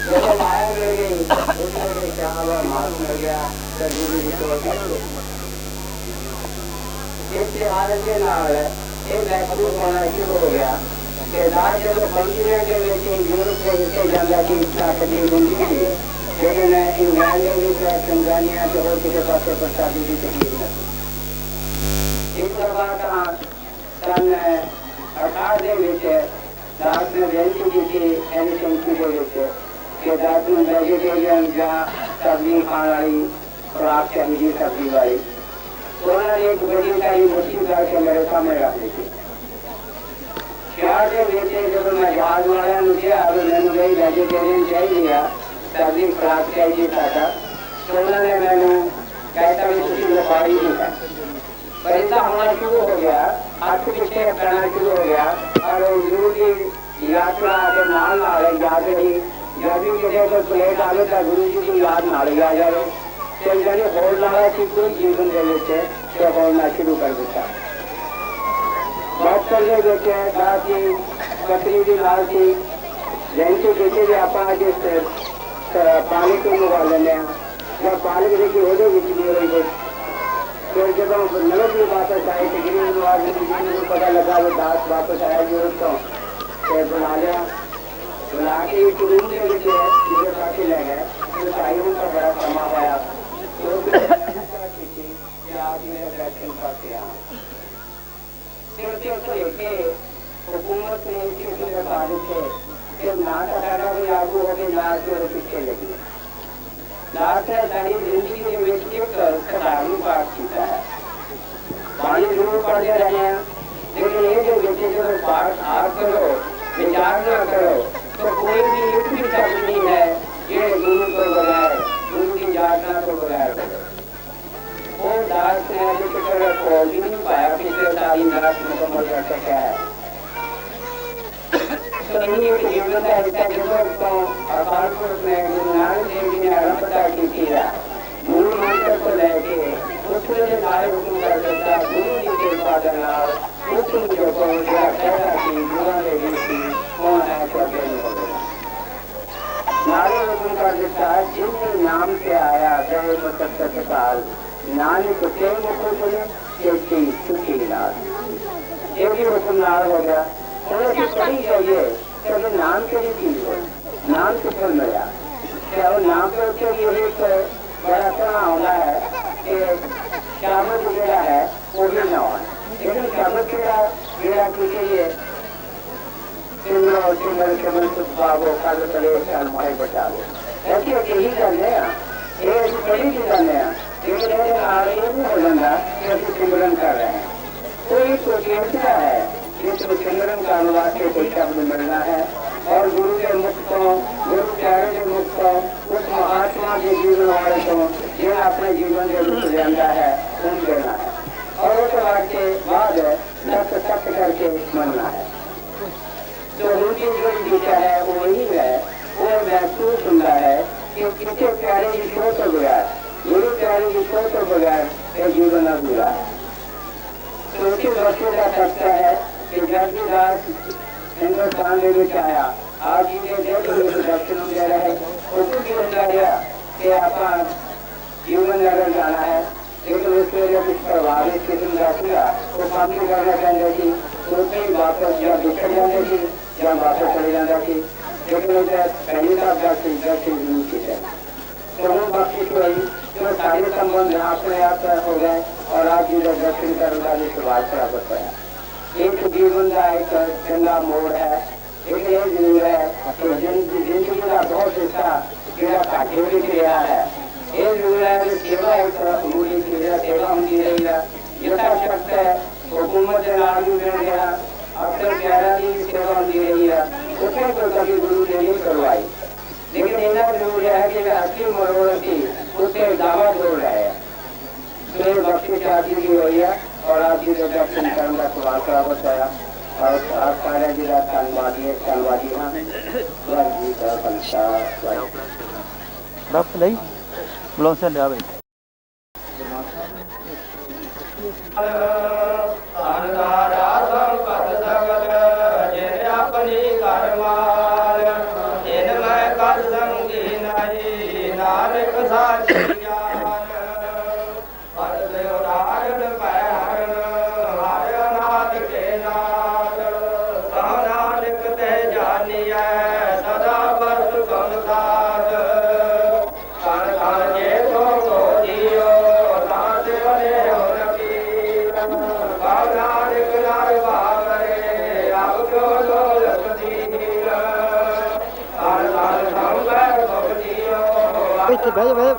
जब आया मिल गई उसमें शराब और मार्च मिल गया तो गुरु की सोच इससे हालत के नाल एक महसूस होना शुरू हो गया कि राज जब कंटिनेंट के यूरोप के हिस्से जाता थी ताकती जिंदगी थी, लेकिन इंग्लैंड में तंजानिया तो हो किसी पास प्रसादी की तकलीफ न थी। इस दफा कहा सन 18 दास ने बेनती की थी एनिसेंसी के कि दास में वेजिटेरियन जहाँ सब्जी खाने वाली खुराक चाहिए सब्जी वाली, तो उन्होंने एक बड़ी सारी मुश्किल करके मेरे सामने रख दी थी। शहर के बेटे जब मैं जहाज वाले दिया अब मैंने गई वेजिटेरियन चाहिए सब्जी खुराक चाहिए था, तो उन्होंने मैंने कहता भी किसी व्यापारी नहीं है, पर ऐसा होना शुरू हो गया, हाथ पीछे करना शुरू हो गया और गुरु की यात्रा के नाम ना रही याद रही, जब भी किसी को प्लेट आवे तो गुरु जी की याद ना रही आ जाए, तो जब होड़ लाला की कोई जीवन दे देते तो होड़ना शुरू कर देता। डॉक्टर ने देखे की पत्नी की लाल की जयंती देखे भी अपना पानी को मंगा लेने जब पानी की देखी हो जाएगी फिर जब नमक भी वापस आए तो गिरी को पता लगा वो दास वापस आया यूरोप को फिर बुला लिया, बुला के एक रूम में जिसे काफी ले गए तो टाइम का बड़ा समा आया तो आज मेरा दर्शन करते हैं हुकूमत ने बता थे कि नाटक भी लागू हो गए लाश के पीछे लगी लाश ने सारी जिंदगी के साधारण पाठ किया है, पानी जरूर पढ़ते रहे हैं, लेकिन ये जो बच्चे जब पाठ आप करो विचार न करो तो कोई भी युक्त भी शब्द नहीं है ये गुरु को बगैर गुरु की यातना को बगैर करो। वो दास ने अभी तक खोल भी नहीं पाया पिछले सारी दास मुकम्मल कर सका है, तो इन्हीं के जीवन का हिस्सा जब तो अकाल पुरुष ने गुरु नानक देव जी ने आरंभता की किया मूल मंत्र को लेके उसमें सारे हुक्म कर देता गुरु जी के उत्पादन हुक्म जो को कहता कि गुरु देवी की कौन है क्या नारे हुक्म कर देता जिनके नाम से आया गए काल नानक के मुख बोले सुखी लाल, एक ही हुक्म नार हो गया थोड़ी पढ़ी जाइए तो नाम के लिए चीज हो नाम से फल मिला क्या वो नाम के ऊपर यही तो बड़ा तरह होना है कि शामत जोड़ा है वो भी न हो, लेकिन शामत जोड़ा के लिए सिमर और सिमर सिमर सुभाव खाद करे माई बचाओ ऐसी यही करने ये बड़ी भी करने लेकिन ये नहीं हो जाता कि हम सिमरन कर रहे हैं, कोई तो क्या है ये तो सिमरन का अनुवाद से कोई शब्द मिलना है और गुरु के मुख को गुरु प्यारे के मुख को उस महात्मा के जीवन वाले को जिन्हें अपने जीवन के रूप जानता है उन देना है और उस बात के बाद सत्य करके मनना है। तो उनकी जो दिशा है वो वही है, वो महसूस होता है कि किसी प्यारे की सोच हो गया गुरु प्यारे की सोच हो बगैर ये जीवन अधूरा है। तो उसी वस्तु का सत्य है कि जब भी दास हिंदुस्तान में आया आज ये दर्शन दे रहे उसको भी बता दिया कि आपका जीवन नगर जाना है, लेकिन उसके लिए कुछ प्रभावित किस्म का हुआ वो काम भी करना चाहते थी तो वापस या बिछड़ जाने थी या वापस चले जाता थी, लेकिन उसे पहली बार दर्शन जरूर की है तो वो बख्शिश हुई जो सारे संबंध अपने आप हो गए और आज ये दर्शन करने वाली शुरुआत प्राप्त हुआ। एक जीवन का एक चंगा मोड़ है, लेकिन ये जरूर है कि जिंदगी का बहुत हिस्सा मेरा काटे भी रहा है, ये जरूर है कि सेवा एक मूल्य की सेवा होती रही है यथाशक्त है हुकूमत के नाम भी मिल गया अक्सर प्यारा की सेवा होती रही है उसमें तो कभी गुरु ने नहीं करवाई लेकिन इतना जरूर है कि असली मनोरंजन की उससे दावा जरूर है। तो बख्शी शादी की हुई है और आप जी दर्शन करने का सवाल खराब होता है और आप सारे जिला धन्यवादी हाँ जी का पंचा रख लई बुलाओ लिया भाई भाई भाई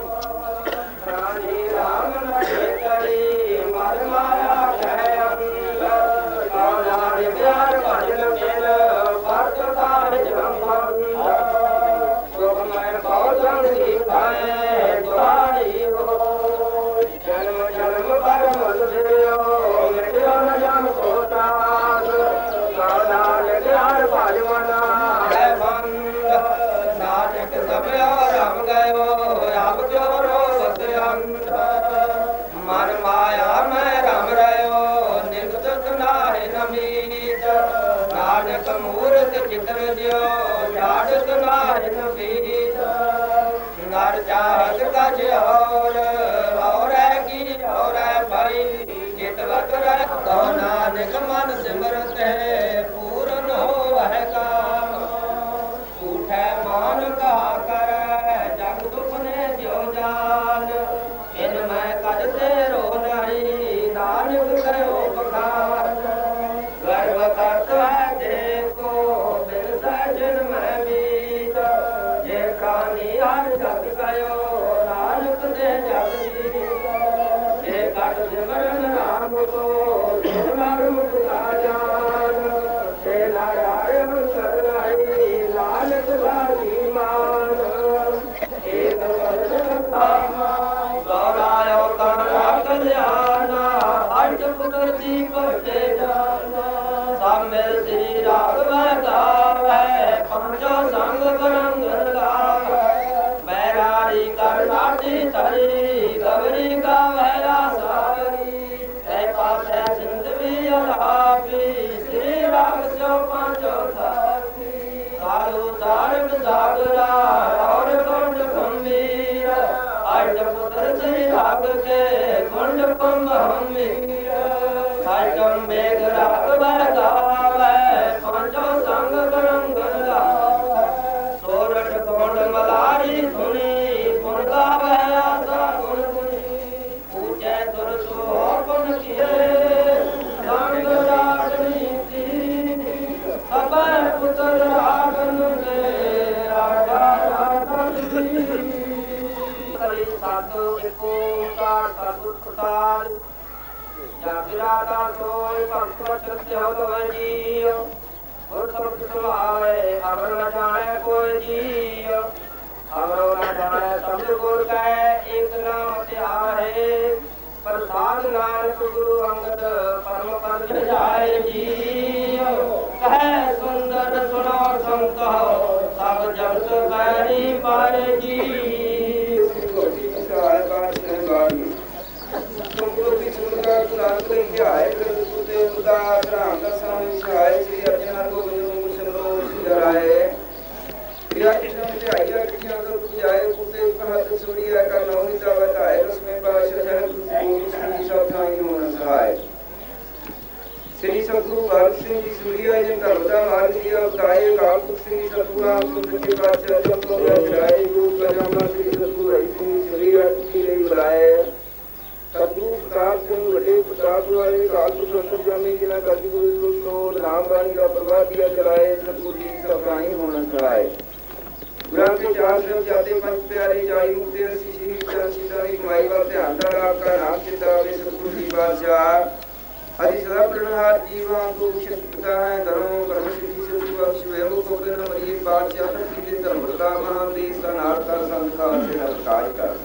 हरि सदा प्रणहार जीवा को विशेष पिता है धर्मों कर्म सिद्धि बख्श वैभव कबूतर न मरिए बादशाह धरती दे धर्म प्रताप महादेश का नाथ का संत का से न प्रकाश कर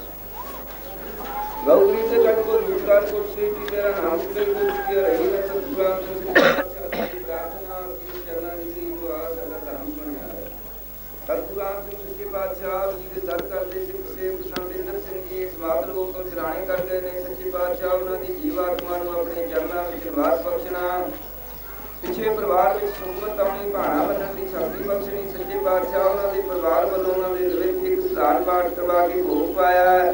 गौरी से कट को लुटकार को श्री तेरा नाम पे को किया रही है सतगुराम से प्रार्थना की चरना जी जो आ सदा धर्म बन आया सतगुराम से सच्चे बादशाह जी के दर कर दे से संदेंद्र सिंह जी इस बात लोग को चराने कर गए ने सच्चे बादशाह उन्होंने दी जीवात्मा ਨੂੰ ਆਪਣੇ ਚਰਨਾਂ ਵਿੱਚ ਨਿਵਾਸ ਬਖਸ਼ਣਾ ਪਿਛੇ ਪਰਿਵਾਰ ਵਿੱਚ ਸੁਖਮਤ ਆਉਣੀ ਭਾਣਾ ਬੰਨਣ ਦੀ ਸ਼ਕਤੀ ਬਖਸ਼ਣੀ ਸੱਚੇ ਬਾਦਸ਼ਾਹ ਉਹਨਾਂ ਦੇ ਪਰਿਵਾਰ ਵੱਲੋਂ ਉਹਨਾਂ ਦੇ ਵਿੱਚ ਇੱਕ ਸਥਾਨ ਪਾਠ ਕਰਵਾ ਕੇ ਭੋਗ ਪਾਇਆ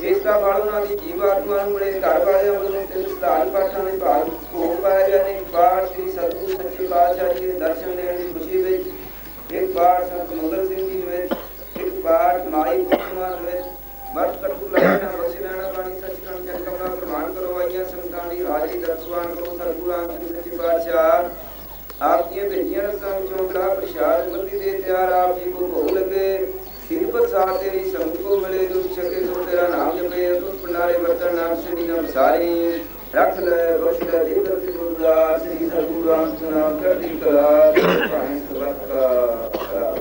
ਇਸ ਦਾ ਫਲ ਉਹਨਾਂ ਦੀ ਜੀਵਾਤਮਾ ਨੂੰ ਬੜੇ ਘਰ ਵਾਲਿਆਂ ਵੱਲੋਂ ਤਿੰਨ ਸਥਾਨ ਪਾਠਾਂ ਦੇ ਭਾਗ ਭੋਗ ਪਾਇਆ ਗਿਆ ਨੇ ਪਾਠ ਸ੍ਰੀ ਸਤਿਗੁਰੂ ਸੱਚੇ ਬਾਦਸ਼ਾਹ ਜੀ ਦੇ ਦਰਸ਼ਨ ਦੇਣ ਦੀ ਖੁਸ਼ੀ ਵਿੱਚ ਇੱਕ ਪਾਠ ਸੰਤ ਮੰਗਲ ਸਿੰਘ ਜੀ ਵਿੱਚ ਇੱਕ ਪਾਠ ਮਾਈ ਪਤਮਾਨ ਵਿੱਚ ਮਰਦ ਕਟੂ ਲੈਣਾ ਬਖਸ਼ ਲੈਣਾ ਬਾਣੀ ਸੱਚਖੰਡ ਜਨਕਮਨਾ ਪ੍ਰਮਾਣ ਕਰੋ ਆਈਆਂ ਸੰਤਾਂ ਦੀ ਹਾਜ਼ਰੀ ਦਰਸਵਾਨ ਕਰੋ ਸਤਿਗੁਰੂ ਰਾਮ ਸਿੰਘ ਸੱਚੇ ਬਾਦਸ਼ਾਹ ਆਪ ਦੀਆਂ ਭੇਜੀਆਂ ਰਸਾਂ ਵਿੱਚੋਂ ਕੜਾ ਪ੍ਰਸ਼ਾਦ ਬੱਤੀ ਦੇ ਤਿਆਰ ਆਪ ਜੀ ਕੋ ਭੋਗ ਲਗੇ ਸਿਰ ਪਰ ਸਾਥ ਤੇਰੀ ਸੰਗ ਕੋ ਮਿਲੇ ਦੁਖ ਛਕੇ ਸੋ ਤੇਰਾ ਨਾਮ ਜਪੇ ਤੁਧ ਪੰਡਾਰੇ ਬਰਤਨ ਨਾਮ ਸੇ ਨਾਮ ਸਾਰੀ ਰੱਖ ਲੈ ਬਖਸ਼ ਲੈ ਦੇ ਕਰਤੀ ਗੁਰਦਾ ਸ੍ਰੀ ਸਤਿਗੁਰੂ ਰਾਮ ਸਿੰਘ ਨਾਮ ਕਰਦੀ ਕਲਾ ਭਾਣੇ ਸਬਤ ਕਾ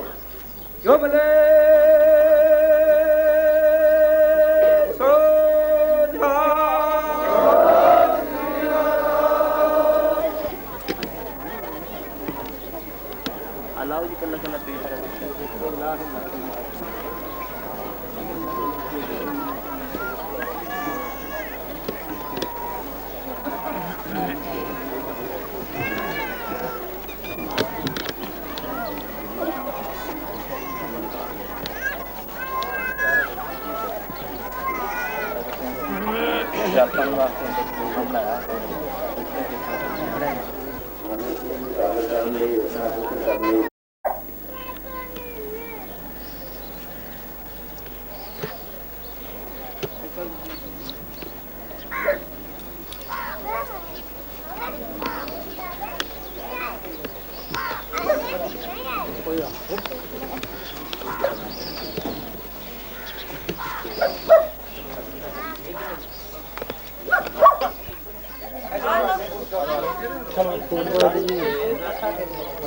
ਜੋ ਬਲੇ अलाव जी कल्ला कल्ला पेश कर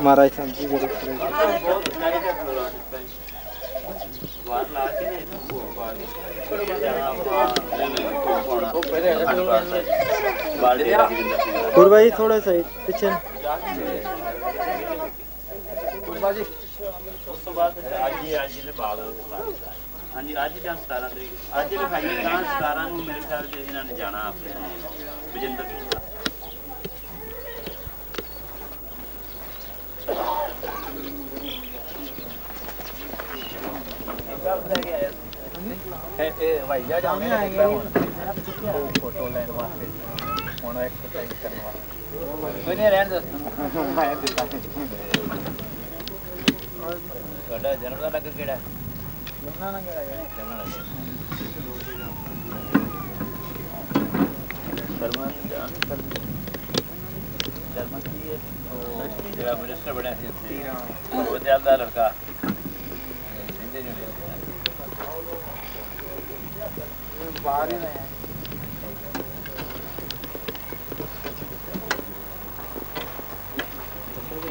महाराज संत जी भाई थोड़ा सही पीछे ਉਸ ਤੋਂ ਬਾਅਦ ਅੱਜ ਜਿਹੜੇ ਬਾਗ ਹਾਂਜੀ ਅੱਜ ਜਾਂ 17 ਤਰੀਕ ਅੱਜ ਲਿਖਾਈਏ ਤਾਂ 17 ਨੂੰ ਮੇਰੇ ਖਿਆਲ 'ਚ ਇਹਨਾਂ ਨੇ ਜਾਣਾ ਆਪਣੇ ਵਿਜੇਂਦਰ भाई जा जाने फोटो लेने वास्ते ਹੁਣ ਐਕਸਰਸਾਈਜ਼ ਕਰਨ ਵਾਸਤੇ ਕੋਈ ਨਹੀਂ ਰਹਿਣ ਦੋ ਮੈਂ ਦਿੱਤਾ ਤੁਹਾਡਾ ਜਨਮ ਦਾ ਨਗਰ ਕਿਹੜਾ ਜਮਨਾ ਨਗਰ ਹੈ ਜਮਨਾ ਨਗਰ ਸ਼ਰਮਨ ਜਾਨ ਸ਼ਰਮਨ ਕੀ ਹੈ ਜਿਹੜਾ ਮਿਨਿਸਟਰ ਬਣਿਆ ਸੀ ਉਹ ਦਿਆਲ ਦਾ ਲੜਕਾ ਜਿੰਦੇ ਨੂੰ ਬਾਹਰ ਹੀ ਨੇ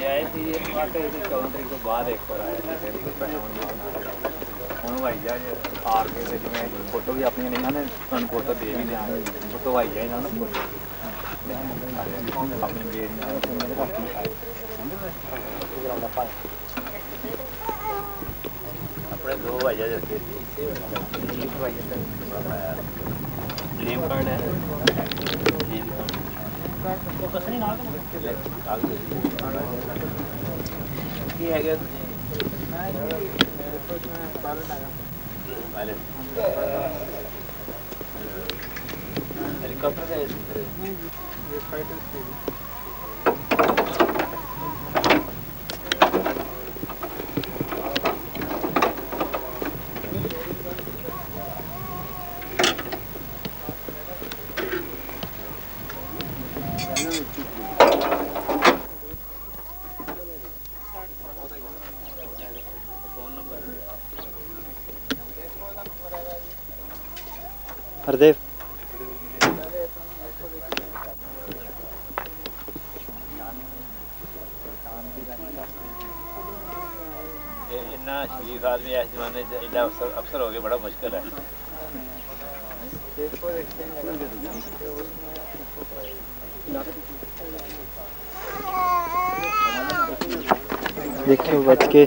ਆਏ ਸੀ ਵਾਕੇ ਦੀ ਕਾਉਂਟਰੀ ਤੋਂ ਬਾਅਦ ਇੱਕ ਵਾਰ ਆਇਆ ਸੀ ਫਿਰ ਕੋਈ ਪੈਣ ਹੁਣ ਭਾਈ ਜਾ ਆਰ ਕੇ ਤੇ ਜਿਵੇਂ ਫੋਟੋ ਵੀ ਆਪਣੀਆਂ ਨਹੀਂ ਨੇ ਤੁਹਾਨੂੰ ਫੋਟੋ ਦੇ ਵੀ ਦਿਆਂਗੇ ਫੋਟੋ ਭਾਈ ਜਾ ਇਹਨਾਂ ਨੂੰ ਫੋਟੋ ਆਪਣੀ ਦੇ ਆਪਣੇ ਦੋ ਭਾਈ ਜਾ ਕੇ ਲੀਮਪੜ ਹੈ ਉਹ ਕਸਨੀ ਨਾਲ ਕੀ ਹੈਗਾ हेलीकॉप्टर का ये फाइटर हरदेव इस जमाने एडा अफसर हो गए बड़ा मुश्किल है। देखियो बच के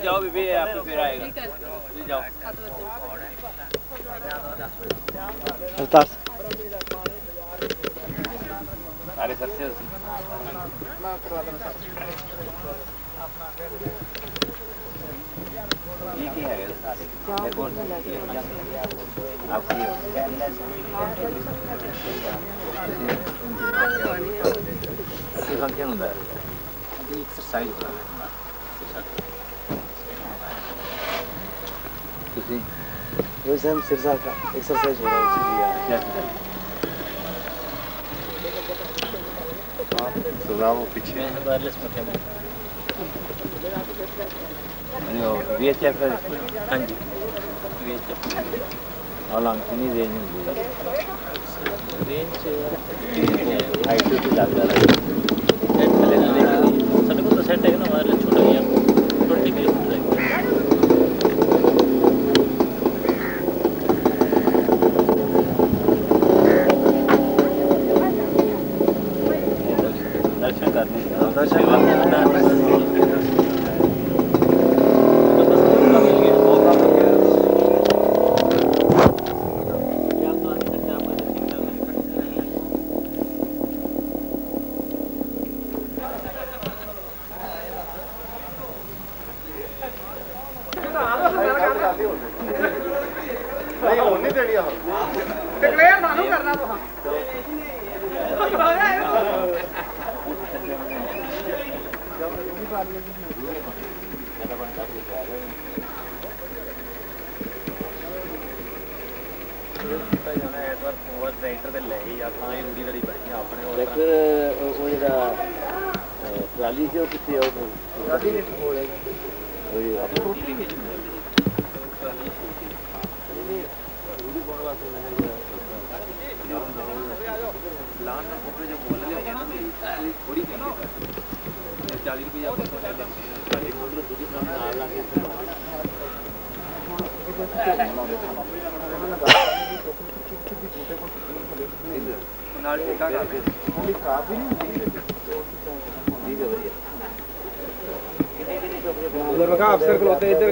जाओ बीबी आप फिर आएगा जाओ अवतार अरे सर से ये क्या है देखो आपकी फंक्शन होता है एक्सरसाइज हो रहा है वैसे हम सिरसा का एक्सरसाइज हो रहा है सुनाओ पीछे वायरलेस में VHF हाँ जी VHF और लॉन्ग की नहीं रेंज होगी रेंज हाइट से ज़्यादा है साढ़े को तो सेट है ना हमारे छोटा गया 20 किलोमीटर है दर्शन करने ट्राली से किसी और ट्राली ने बोले थोड़ी 40 उधर अफसर खलोते इधर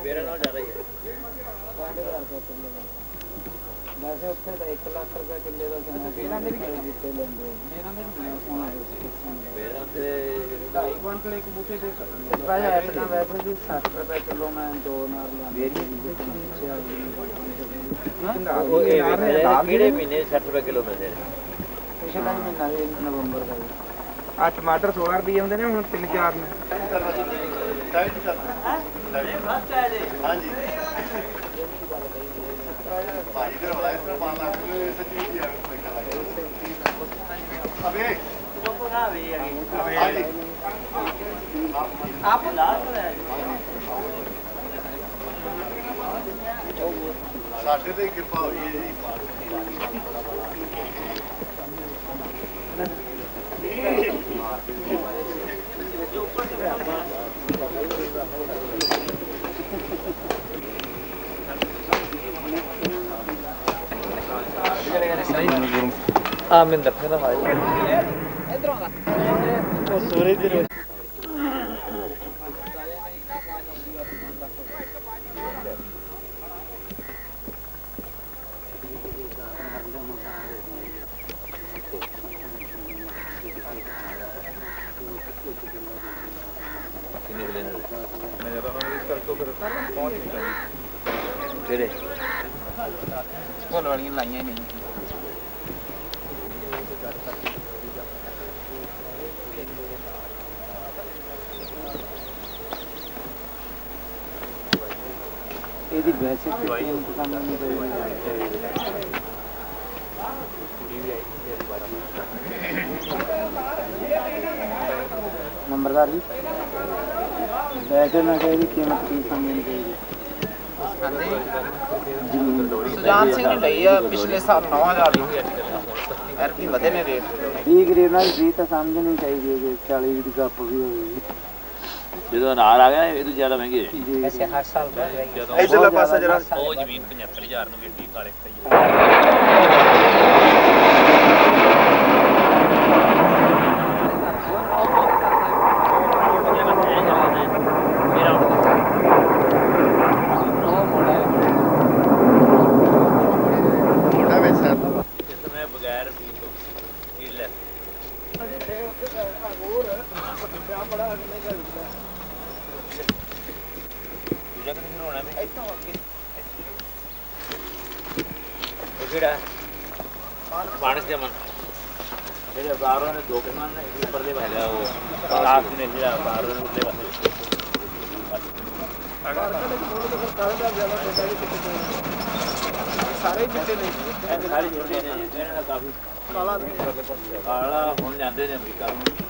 मेरा नाम जा रही है वैसे उससे तो 1 लाख रुपए किले का मेरा ने भी जितने लेंगे मेरा ने भी मेरा से वन के एक बूटे से वैसे इतना वैसे भी 60 रुपए किलो में 2 नार मेरी किड़े महीने 60 रुपए किलो में दे पिछला महीना नवंबर का आ टमाटर 16 रुपए आਉਂਦੇ ਨੇ ਹੁਣ 3-4 ਨੇ हाँ जी भाई इधर वाला इस तरह मारना सच्ची ही है अबे आप लास्ट है साढ़े ते कृपा हुई है आमिंदर फिर भाई इधर आना ਉਹ ਸੂਰਜ ਦੀ ਰੋਸ਼ਨੀ ਕਿਹੜੇ बोल वाली लाइयां नहीं ਇਹਦੀ ਵੈਸੇ ਪਸੰਦ ਨਹੀਂ ਪਈ ਨੰਬਰਦਾਰ ਜੀ ਵੈਸੇ ਮੈਂ ਕਿਹਾ ਇਹਦੀ ਕੀਮਤ ਕੀ ਸਮਝਣੀ ਚਾਹੀਦੀ ਸੁਜਾਨ ਸਿੰਘ ਨੇ ਲਈ ਆ ਪਿਛਲੇ ਸਾਲ 9000 ਦੀ ਐਰਪੀ ਵਧੇ ਨੇ ਰੇਟ ਠੀਕ ਰੇਟ ਨਾਲ ਵੀ ਤਾਂ ਸਮਝਣੀ ਚਾਹੀਦੀ ਹੈ ਕਿ 40 ਦੀ ਕੱਪ ਵੀ ਹੋਵੇਗੀ ਜਦੋਂ ਅਨਾਰ ਆ ਗਿਆ ਇਹ ਤੋਂ ਜ਼ਿਆਦਾ ਮਹਿੰਗੇ ਜੀ ਐਸੇ ਹਰ ਸਾਲ बढ़ रही है ਇਧਰਲਾ ਪਾਸਾ ਜਰਾ ਉਹ ਜ਼ਮੀਨ 75000 ਨੂੰ ਵੇਚੀ ਕਾਲੇ ਬਾਣਸ ਜਮਨ ਜਿਹੜੇ ਬਾਹਰੋਂ ਨੇ ਦੋ ਕਿਮਾਨ ਨੇ ਉੱਪਰਲੇ ਭਾਗਾ ਉਹ ਲਾਸਟ ਨੇ ਜਿਹੜਾ ਬਾਹਰੋਂ ਉੱਪਰਲੇ ਪਾਸੇ ਸਾਰੇ ਚਿੱਟੇ ਨੇ ਇਹ ਸਾਰੇ ਛੋਟੇ ਨੇ ਇਹਨਾਂ ਦਾ ਕਾਫੀ ਕਾਲਾ ਹੁਣ ਜਾਂਦੇ ਨੇ ਅਮਰੀਕਾ ਨੂੰ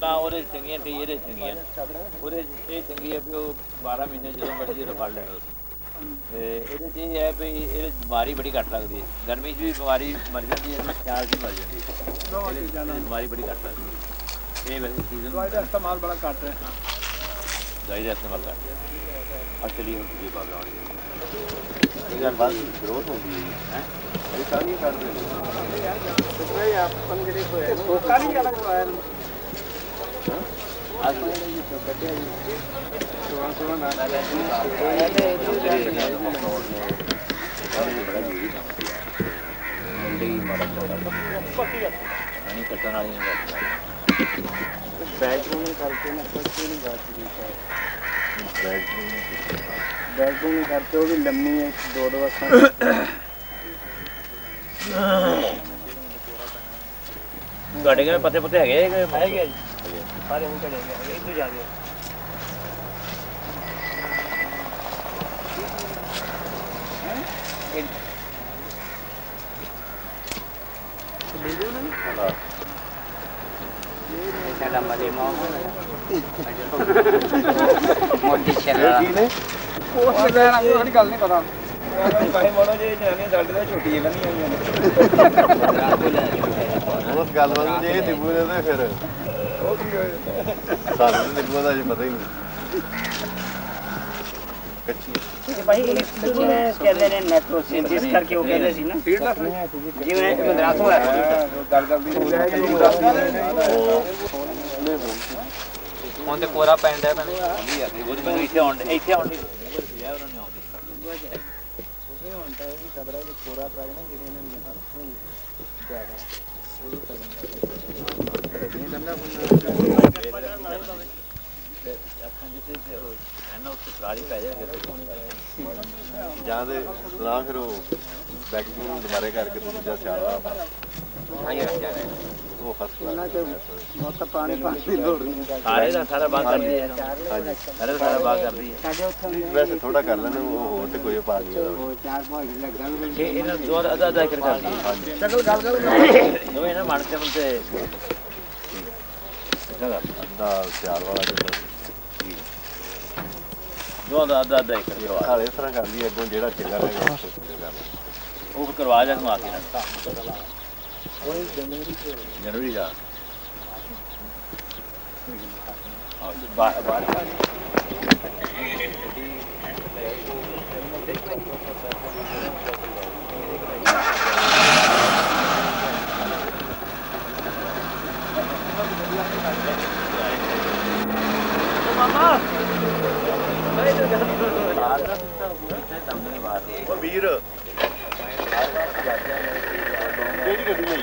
ਤਾਂ ਉਹਦੇ ਚੰਗੀਆਂ ਤੇ ਇਹਦੇ ਚੰਗੀਆਂ ਉਹਦੇ ਇਹ ਚੰਗੀ ਹੈ ਵੀ ਉਹ 12 ਮਹੀਨੇ ਜਦੋਂ ਮਰਜ਼ੀ ਉਹ ਫੜ ਲੈਣਾ ਤੇ ਇਹਦੇ 'ਚ ਇਹ ਹੈ ਵੀ ਇਹਦੇ ਬਿਮਾਰੀ ਬੜੀ ਘੱਟ ਲੱਗਦੀ ਹੈ ਗਰਮੀ 'ਚ ਵੀ ਬਿਮਾਰੀ ਮਰ ਜਾਂਦੀ ਹੈ ਸਿਆਲ 'ਚ ਵੀ ਮਰ ਜਾਂਦੀ ਹੈ ਬਿਮਾਰੀ ਬੜੀ ਘੱਟ ਲੱਗਦੀ ਹੈ ਇਹ ਵੈਸੇ ਸੀਜ਼ਨ ਦਵਾਈ ਦਾ ਇਸਤੇਮਾਲ ਬੜਾ ਘੱਟ ਹੈ ਦਵਾਈ ਦਾ ਇਸਤੇਮਾਲ ਘੱਟ ਐਕਚੁਅਲੀ ਹੁਣ ਜੀ ਬਾਗਾ ਇਹ ਗੱਲ ਬਾਅਦ ਗਰੋਥ ਹੁੰਦੀ ਹੈ ਇਹ ਸਾਰੀਆਂ ਕਰਦੇ ਨੇ ਸਪਰੇ ਆਪਾਂ ਜਿਹੜੇ ਹੋਏ ਕੋਕਾ ਨਹੀਂ ਜ਼ਿਆਦਾ ਕਰਵਾਇਆ ਅੱਜ ਕੱਢਿਆ ਜੀ 16 ਨਾ ਪਾਣੀ ਕੱਟਣ ਵਾਲੀਆਂ ਬੈਡਰੂਮ ਕਰਕੇ ਨਾ ਕੁਝ ਨਹੀਂ ਬਾਤ ਕੀਤਾ ਬੈਡਰੂਮ ਕਰਕੇ ਉਹ ਵੀ ਲੰਮੀ ਹੈ 2 ਵਸਤਾਂ ਤੁਹਾਡੇ ਕੋਲ ਪਤੇ ਹੈਗੇ ਹੈਗੇ ਜੀ ਸਾਰੇ ਉਹ ਚੜੇ ਗਏ ਇਹ ਤੋਂ ਜ਼ਿਆਦਾ ਸਾਡਾ ਮਦੇ ਮੋਦੀ ਚਲਾ ਉਹ ਲੈਣਾ ਕੋਈ ਗੱਲ ਨਹੀਂ ਪਤਾ ਭਾਈ ਮੋੜੋ ਜੇ ਜਾਨੀ ਸਾਡੇ ਦਾ ਛੋਟੀ ਜਗ੍ਹਾ ਨਹੀਂ ਆਈਆਂ ਨੇ ਉਸ ਗੱਲ ਵੱਲ ਜੇ ਨਿੰਬੂ ਦੇ ਤੇ ਫਿਰ ਉਹ ਕੀ ਹੋਇਆ ਸਾਨੂੰ ਨਿੰਬੂ ਦਾ ਜੇ ਪਤਾ ਹੀ ਨਹੀਂ ਕੱਚੀ ਭਾਈ ਜਿਵੇਂ ਕਹਿੰਦੇ ਨੇ ਨਾਈਟ੍ਰੋਸਿੰਥੇਸਿਸ ਕਰਕੇ ਉਹ ਕਹਿੰਦੇ ਸੀ ਨਾ ਜਿਵੇਂ ਮਦਰਾਸੋਂ ਹੈ ਗੱਲ ਕਰਦੀ ਹੁਣ ਤੇ ਕੋਰਾ ਪੈਂਦਾ ਤਾਂ ਨਹੀਂ ਉਹਦੀ ਮੈਨੂੰ ਇੱਥੇ ਆਉਣ ਦੀ ਉਹਨਾਂ ਨੂੰ ਆਉਂਦੀ ਹੁੰਦਾ ਇਹ ਖਬਰਾਂ ਵਿੱਚ ਕੋਰਾ ਪੈ ਨਾ ਜਿਹੜੀਆਂ ਨੇ ਜ਼ਿਆਦਾ ਇਹ ਕਰਨਾ ਅੱਖਾਂ ਜਿੱਥੇ ਨਾ ਉੱਥੇ ਕਾਲੀ ਪੈ ਜਾਏ ਜਾਂ ਤੇ ਨਾ ਫਿਰ ਉਹ ਬੈਕ ਨੂੰ ਦੁਬਾਰੇ ਕਰਕੇ ਦੂਜਾ ਸਿਆਲਾ ਉਹ ਫਸਲ ਬਹੁਤ ਪਾਣੀ ਦੀ ਲੋੜ ਨਹੀਂ ਸਾਰੇ ਦਾ ਸਾਰਾ ਬਾਗ ਕਰਦੀ ਹੈ ਸਾਰੇ ਦਾ ਸਾਰਾ ਬਾਗ ਕਰਦੀ ਹੈ ਸਾਡੇ ਉੱਥੇ ਵੈਸੇ ਥੋੜਾ ਕਰ ਲੈਣ ਉਹ ਹੋਰ ਤੇ ਕੋਈ ਪਾ ਨਹੀਂ ਉਹ 4-5 ਲੱਗਣ ਇਹ ਇਹਨਾਂ ਦੋ ਅਦਾ ਕਰ ਕਰਦੀ ਹੈ ਸ਼ਕਲ ਗੱਲ ਦੋ ਇਹਨਾਂ ਮਨ ਤੇ ਮੁੰਤੇ ਅੱਧਾ ਸਿਆਲ ਵਾਲਾ ਜਿਹੜਾ ਦੋ ਅਦਾ ਕਰਦੀ ਹੈ ਹਾਲੇ ਇਸ ਤਰ੍ਹਾਂ ਕਰਦੀ ਹੈ ਅੱਗੋਂ ਜਿਹੜਾ ਚੰਗਾ ਰਹੇਗਾ ਉਹ ਕਰਵਾ ਜਾ ਨੂੰ ਆ ਕੇ ਨਾ ਜਨਵਰੀ ਦਾ ਬਾਹਰ ਵੀਰ ਕਿਹੜੀ ਗੱਡੀ ਲਈ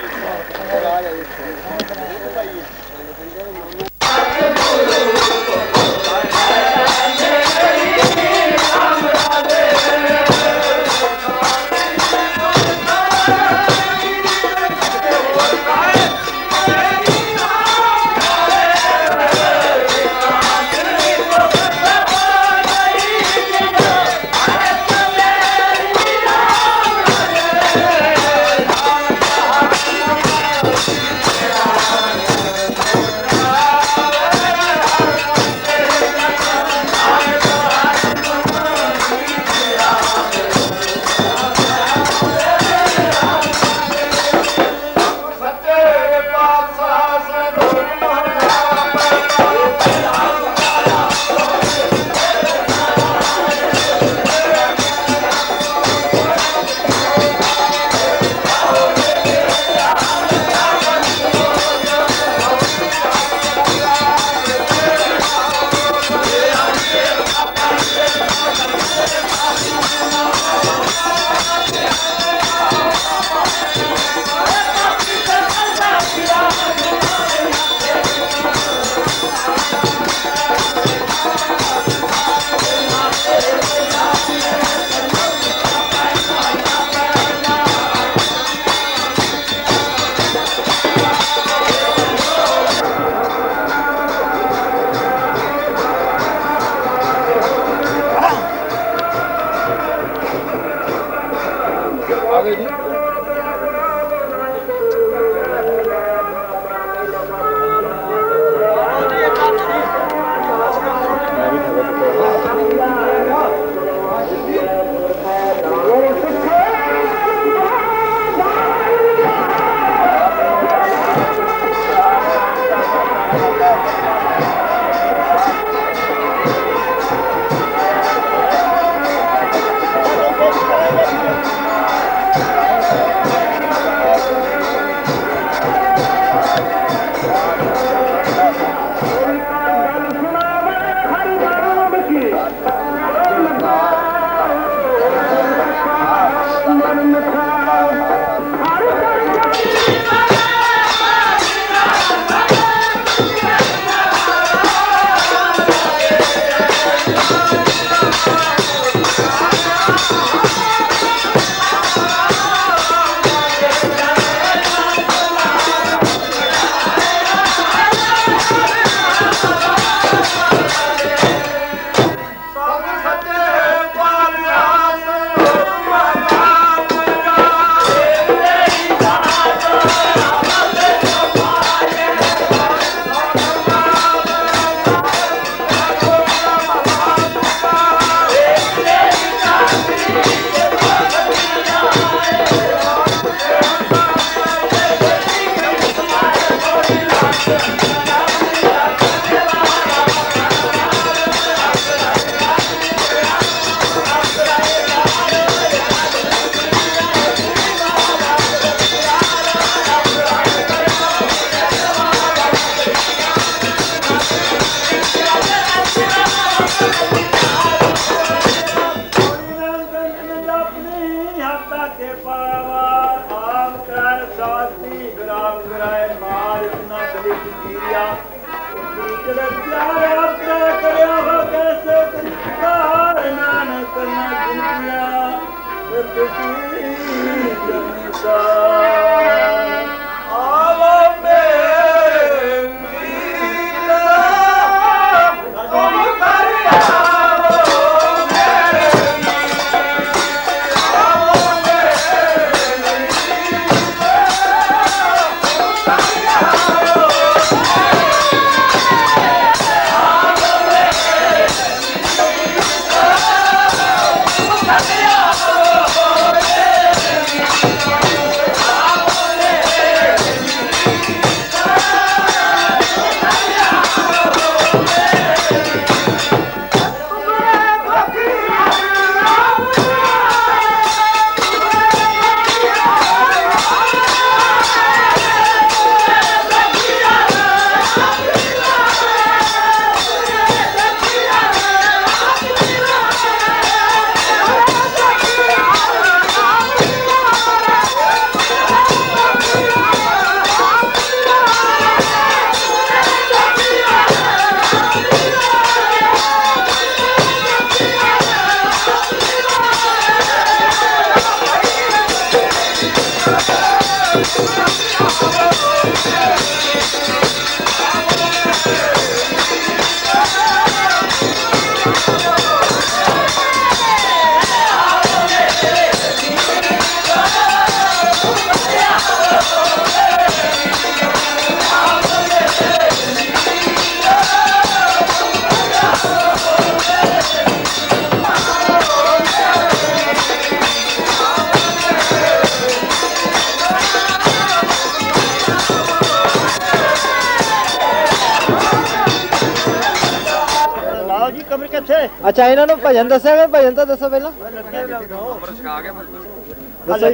अच्छा इन्होंने भजन दसेगा भजन तो दसो पहला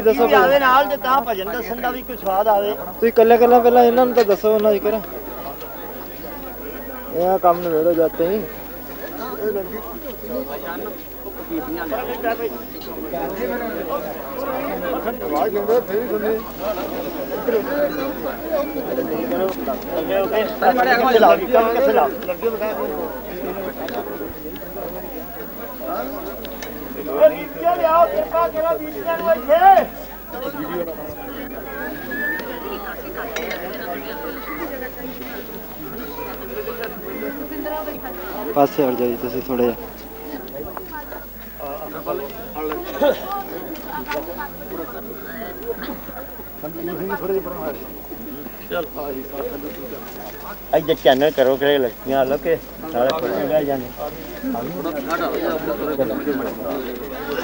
दसो आवे नाल ते तां भजन दसन दा भी कोई स्वाद आवे तुसीं कल्ले कल्ला पहला इन्होंने तो दसो ना जी करा यह काम निबेड़ो जाते ही पासे हट जाइए तुसी थोड़े इधर चैनल करो करे लड़कियां लो के सारे पकड़ ले जाने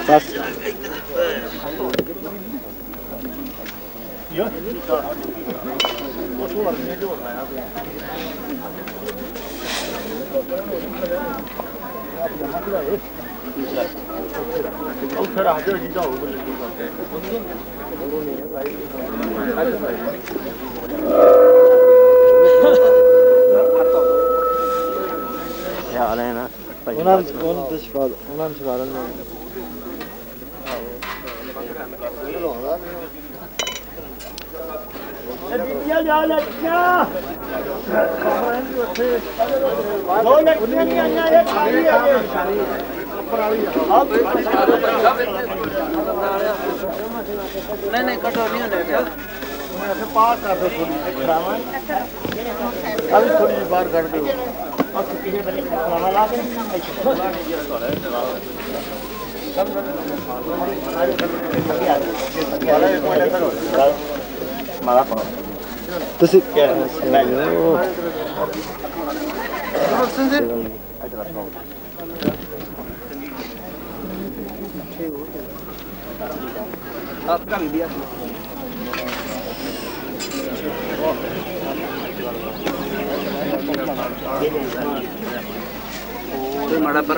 बस यो फिर आ जाओ जी जाओ ख्याल है ना बीबियां जा लड़कियां दो लड़कियां नहीं आईयां एक खाली है नहीं कटो नहीं होने पार कर दो थोड़ी खरावा अभी थोड़ी सी बाहर कर दो और किसी बने खाना ला के ਤੁਸੀਂ आपका भी दिया माड़ा पर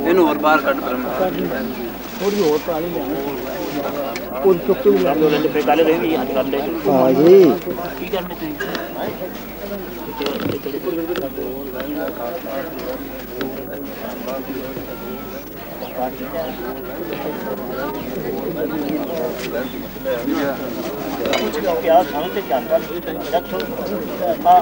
ਇਹਨੂੰ ਹੋਰ ਬਾਹਰ ਕੱਢ ਪਰ थोड़ी और पानी लेना और चुप ले लो ले पे काले रहेगी हाथ कर ले हां जी की करने चाहिए क्या समझते जानता देखो हां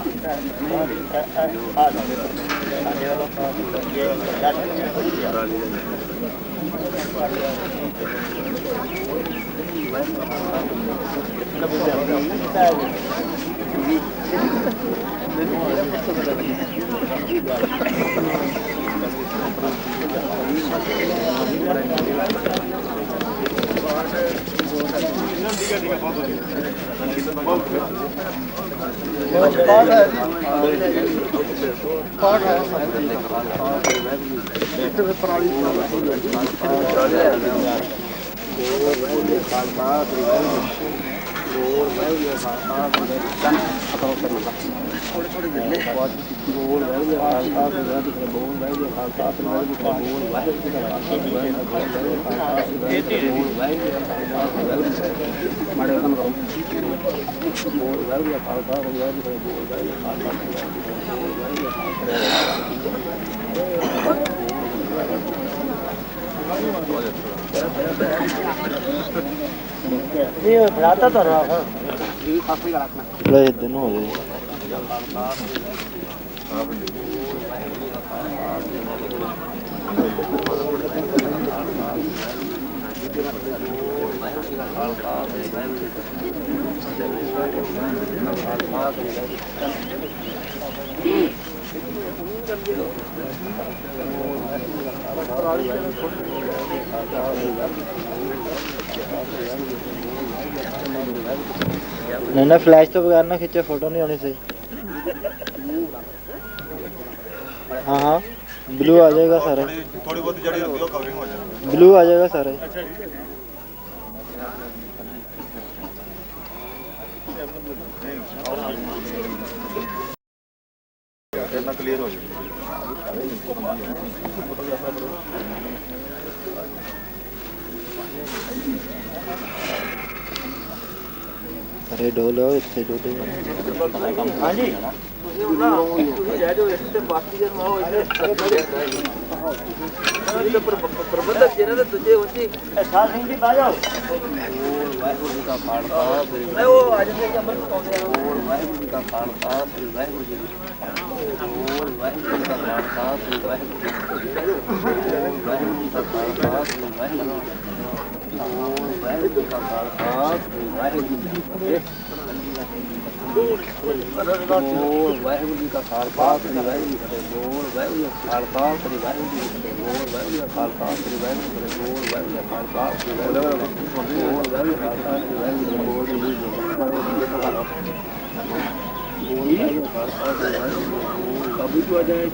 ये बनाता तो रहा है दोनों हो जाए नहीं ना फ्लैश तो बगैर ना खींचे फोटो नहीं होनी सही। हाँ हाँ ब्लू आ जाएगा सारे, थोड़ी बहुत जड़ी होती है कवरिंग हो जाएगा, ब्लू आ जाएगा सारे। क्लियर हो जाएगा। अरे डोलो इतने डोलो हाँ जी प्रबंधक जी ने तुझे उनकी सिंह जी बाजो वाहिगुरु का खालसा मैं वो आज से अमर को कौन है वाहिगुरु का खालसा वाहिगुरु जी वाहिगुरु का खालसा वाहिगुरु का खालसा वाहिगुरु का खालसा वाहिगुरु वाहिगुरु जी का खालसा वाहिगुरु बोल वाहिगुरु खालसा वाहिगुरु बोल वाहिगुरु खालसा वाहिगुरु बोल वाहिगुरु खालसा बोल वाहिगुरु खालसा वाहिगुरु बोल वाहिगुरु खालसा वाहिगुरु कभी तो आ जाए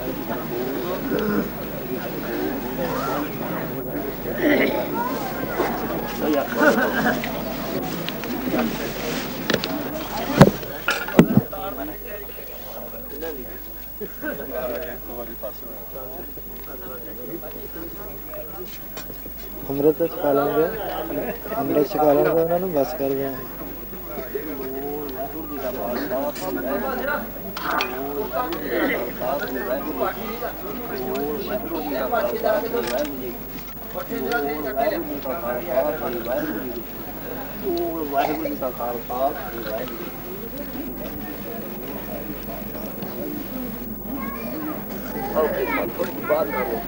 अमृत छका लेंगे उन्होंने बस कर दें। ਵਾਹਿਗੁਰੂ ਜੀ ਕਾ ਖਾਲਸਾ ਵਾਹਿਗੁਰੂ थोड़ी बात कर लो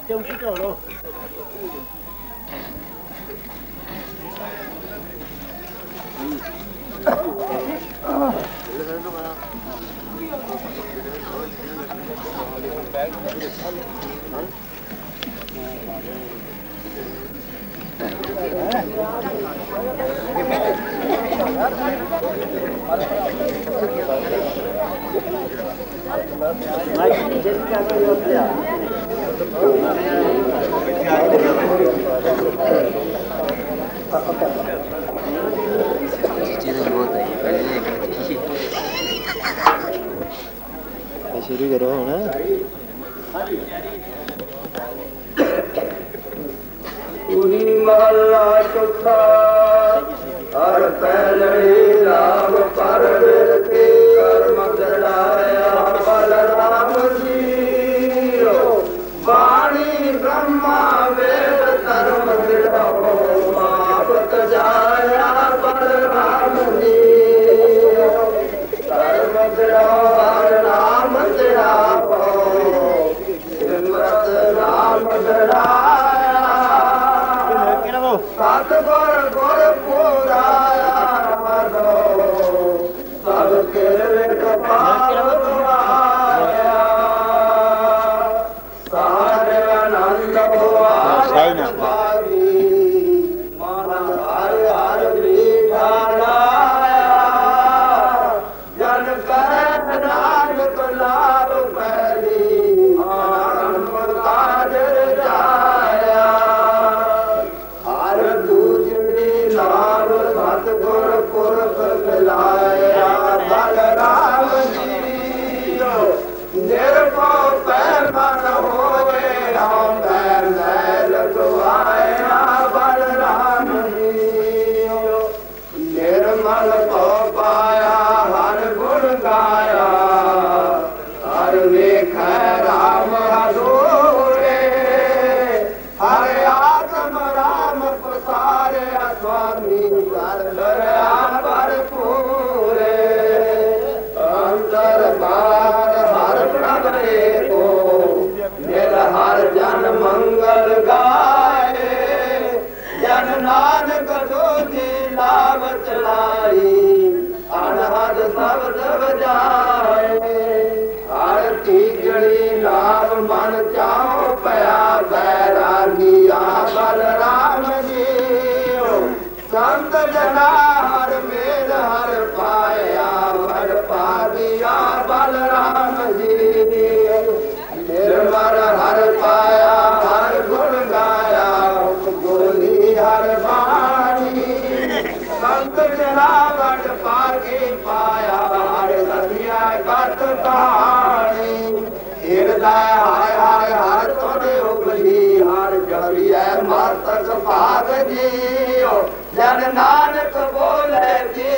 ਚੌਂਕੀ ਢੋਲੋ शुरू करो ਹੁਣ पूरी महला चौथा हर पहलड़ी राम पर के कर्म जड़ाया बलराम जी वाणी ब्रह्मा वेद धर्म जड़ाओ मापत जाया बलराम जी धर्म जड़ाओ नाम जड़ाओ सिमरत नाम जड़ाया सतगुर गुर पुराया सबके कपाल दुआया सारे आनंद हुआ पारी मन हर हर बिठाया जन कर नानक लाभ पहली आनंद काजर जाया नाम सतगुर पुरख मिलाया बलराम जी निर्भव पैमन होए हम मैल लगवाया बलराम जी निर्मल को पाया हर गुण गाया हर वेख राम हजूरे हर आत्म राम पसारे स्वामी कर पर पूरे अंतर बार हर प्रभे को मेरा हर जन मंगल गाए जन नानक जोगी लाभ चलाई अनहद शब्द बजाए हर तीजड़ी लाभ मन चाओ पया बैरागिया बलराम जी संत जना हर मेल हर पाया हर पागिया बलराम जी निर्मल हर पाया हर गुण गाया बोली हर वाणी संत जना बड़ पागे पाया हर सदिया कत कहानी हृदय हाय हाय हर तोरे उगली हर जरिया मस्तक भाग जियो जन नानक बोले जी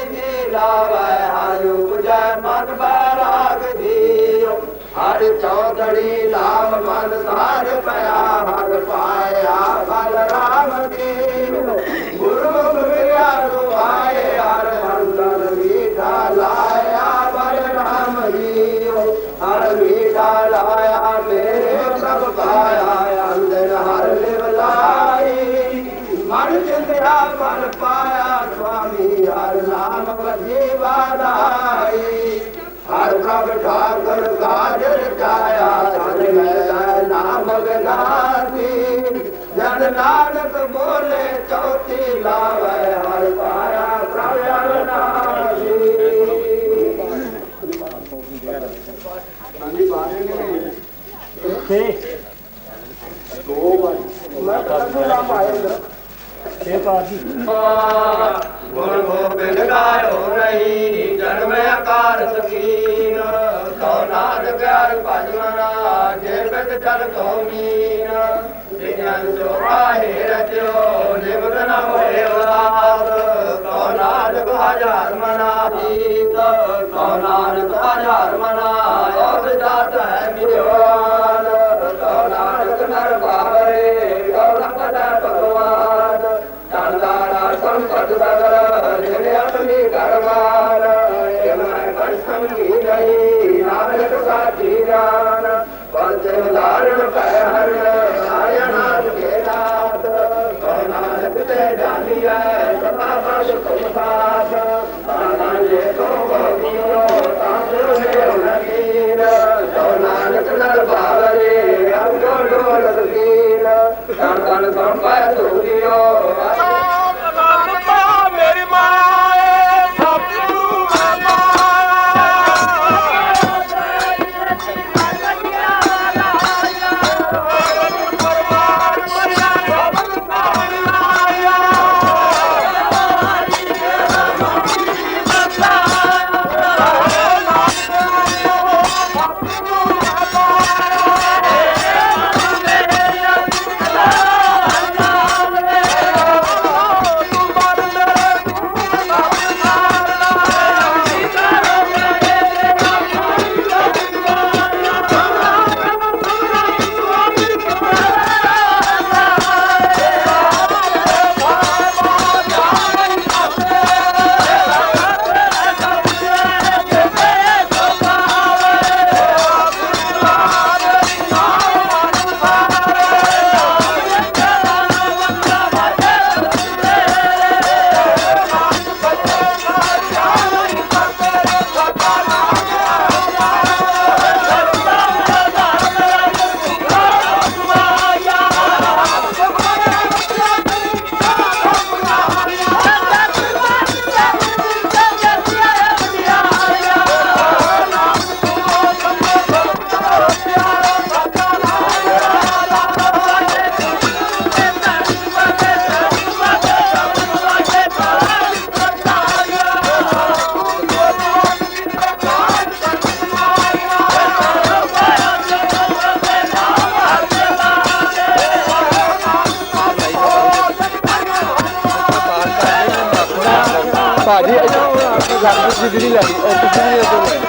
लावे हर उपजय मन बैराग जियो हर चौधरी नाम मन सार पया हर पाया बलराम जी गुरुमुख विया दुआए हर अंतर मीठा लाया बलराम जी हर मीठा लाया मेरे सब पाया अंदर हर लिवलाई मन चिंतया फल पाया स्वामी हर नाम बजीवादाई हर प्रभ ठाकर काजर जाया धन में नाम गनाती जन नानक बोले चौथी लावे हर पाया प्रभ अविनाशी गुण गोबिंद गायो नहीं जन्म आकार सकीन तो नाद प्यार भजमना जे बिद चल तो मीन जिन जो आहे रचो निमग न होए उदास तो नाद हजार मना तो नानक हजार मना और जात है मिलवान तो नानक नर भाव नाम की नहीं नानक साथी जान बंदे उदाहरण पर हर आया नाम के नाथ नानक ते जानी है सदा बस तुम साथ ये तो बोलियो तांसो ने नगीर तो नानक नर बावरे अंगो डोल दीन कण कण संपय तुलियो मेरी माए सतगुरु ਭਾਜੀ ਲੱਗ ਜਿਗਰੀ ਲੱਗੀ ਜਿਗਰੀ ਤੋਂ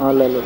हाँ ले लो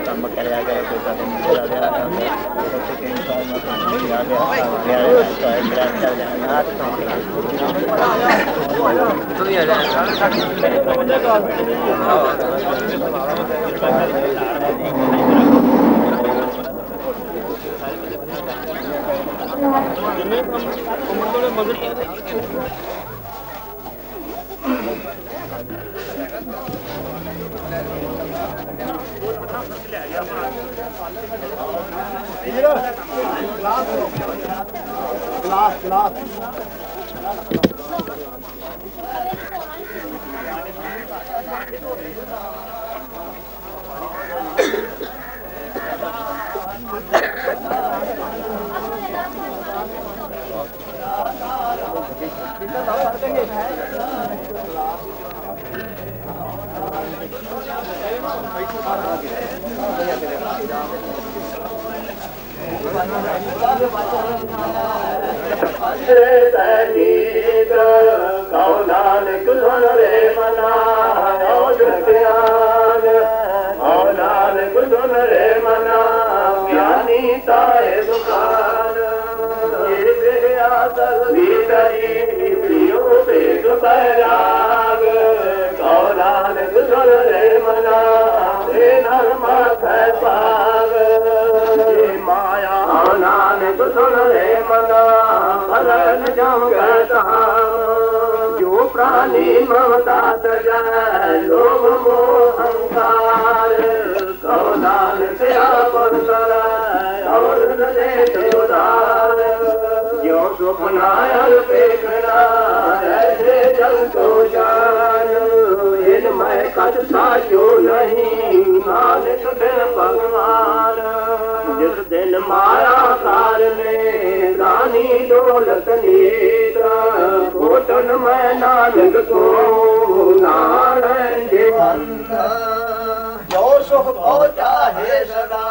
काम कर आ गया कोई का दिन चला गया तो के इंसान में पानी आ गया चल जाना तो ये ग्लास नानक सुन रे मना नानक सुन रे मना ज्ञानी ताए दुकान बैराग नानक सुन रे मना पाग माया नानक सुन रे मना भलन जम जो प्राणी ममता जाए लोभ मोह अहंकार कहो नानक आपन कराए और न दे उदार जो सुपनायल देखना ऐसे जल को जान इनमें कद साचो नहीं नानक दिन भगवान जिस दिन माया कार में रानी दौलत नीता कोटन में नानक को नारायण जीवंत जो सुख पहुँचा है सदा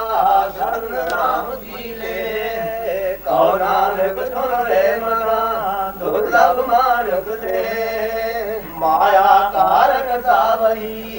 शरण राम जी ले कहो नानक सुन रे मना दुर्लभ मानुख दे माया कारक सावही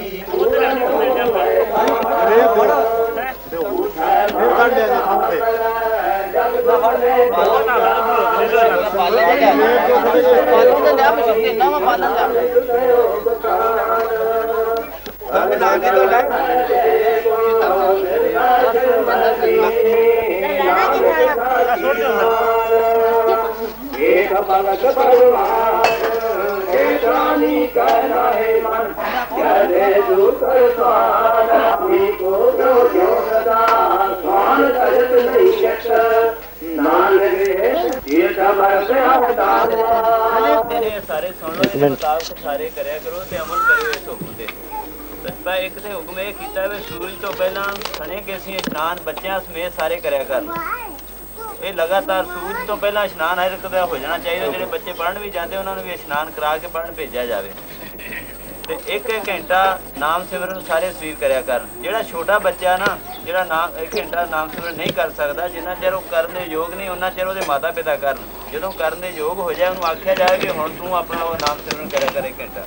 एक भगत भगवान रानी कहना है मन करे दूसर स्वान अपनी को जो सदा स्वान करत नहीं यश नान रे ये खबर से सारे सुन लो मुताबिक सारे करया करो ते अमल करियो इस हुक्म ते सचपा एक ते हुक्म ये कीता वे सूरज तो पहला सने के सी स्नान बच्चों समेत सारे करया कर ये लगातार सूरज तो पहला इशनान हर एक हो जाना चाहिए जो बच्चे पढ़न भी जाते उन्होंने भी इशनान करा के पढ़न भेजा जाए तो एक घंटा नाम सिमरन सारे शरीर करया कर जो छोटा बच्चा ना जो नाम एक घंटा नाम सिमरन नहीं कर सकता जिन्ना चਿਰ ਉਹ ਕਰਨ ਦੇ ਯੋਗ नहीं उन्ना चਿਰ ਉਹਦੇ माता पिता ਕਰਨ ਜਦੋਂ ਕਰਨ ਦੇ ਯੋਗ ਹੋ ਜਾਏ ਉਹਨੂੰ ਆਖਿਆ ਜਾਏ ਕਿ ਹੁਣ ਤੂੰ ਆਪਣਾ ਉਹ ਨਾਮ ਸਿਮਰਨ ਕਰਿਆ ਕਰ 1 ਘੰਟਾ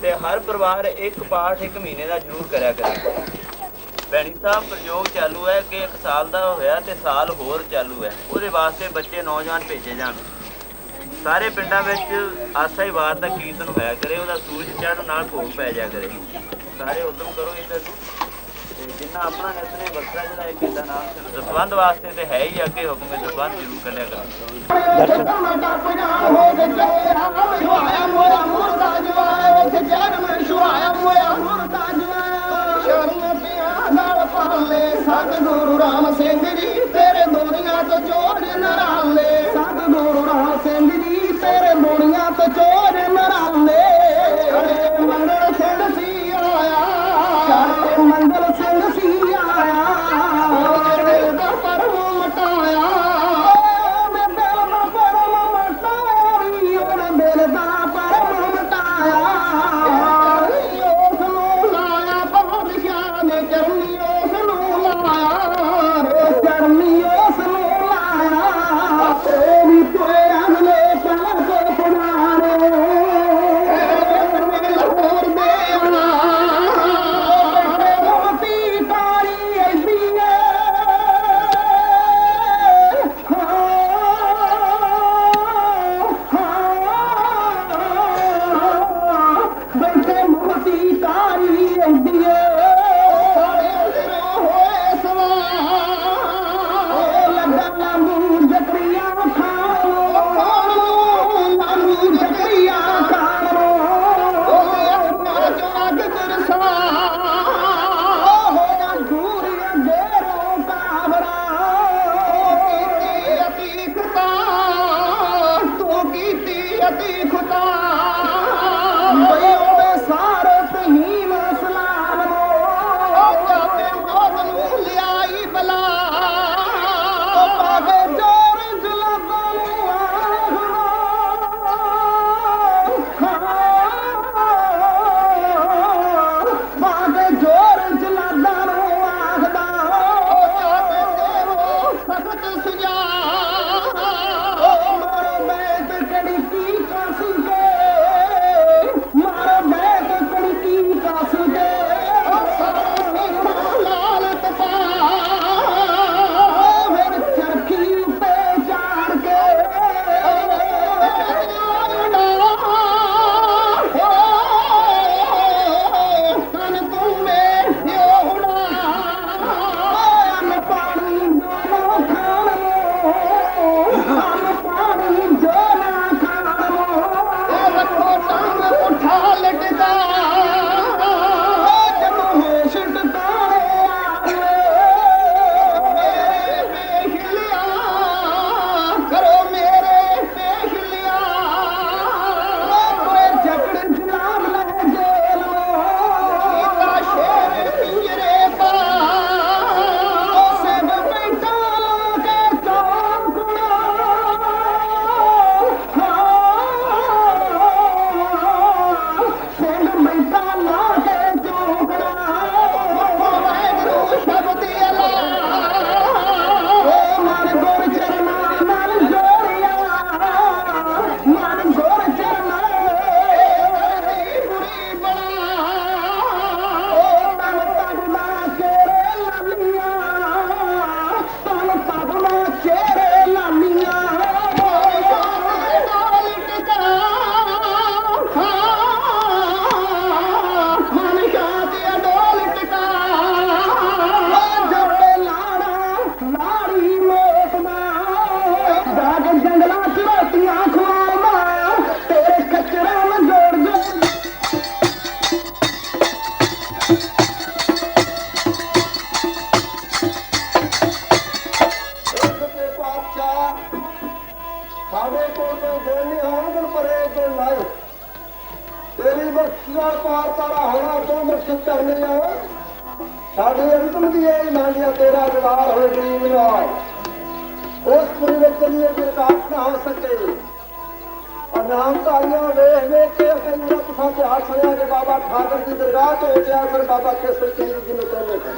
ਤੇ ਹਰ ਪਰਿਵਾਰ ਇੱਕ ਪਾਠ 1 ਮਹੀਨੇ ਦਾ ਜ਼ਰੂਰ ਕਰਿਆ ਕਰੇ ਭੈਣੀ ਸਾਹਿਬ ਪ੍ਰਯੋਗ ਚਾਲੂ ਹੈ ਕਿ 1 ਸਾਲ ਦਾ ਹੋਇਆ ਤੇ ਸਾਲ ਹੋਰ ਚਾਲੂ ਹੈ ਉਹਦੇ ਵਾਸਤੇ ਬੱਚੇ ਨੌਜਵਾਨ ਭੇਜੇ ਜਾਣ ਸਾਰੇ ਪਿੰਡਾਂ ਵਿੱਚ ਆਸਾ ਹੀ ਵਾਰ ਦਾ ਕੀਰਤਨ ਹੋਇਆ ਕਰੇ ਉਹਦਾ ਸੂਰਜ ਚੜ੍ਹਨ ਨਾਲ ਭੋਗ ਪੈ ਜਾ ਕਰੇ ਸਾਰੇ ਉਦਮ ਕਰੋ ਇੱਧਰ ਨੂੰ ਤੇ ਜਿੰਨਾ ਆਪਣਾ ਨਿਤਨੇ ਵੱਖਰਾ ਜਿਹੜਾ ਇੱਕ ਇਹਦਾ ਨਾਮ ਦਸਵੰਧ ਵਾਸਤੇ ਤੇ ਹੈ ਹੀ ਅੱਗੇ ਹੁਕਮ ਦਸਵੰਧ ਜ਼ਰੂਰ ਕਰਿਆ ਕਰੋ सतगुरु राम सिंह जी तेरे दुनिया तो चोर नराले सतगुरु राम सिंह जी तेरे दुनिया तो चोर नराले मंगल सिंह सी आया मंगल सिंह सी आया परम मटाया दिल का परम मटाया दिल का परम मटाया लाया बादशाह ने करनी मुश्किल पार पारा होना तो मुश्किल करने साढ़े अंतिम की यही मानिया तेरा दीदार हो गरीब नाल उस पुरी में चलिए विकास ना हो सके और नामधारियों वेख वेख के कई मेरा तुसा इतिहास सुनिया कि बाबा ठाकर की दरगाह तो हो गया फिर बाबा केसर सिंह जी ने कहने थे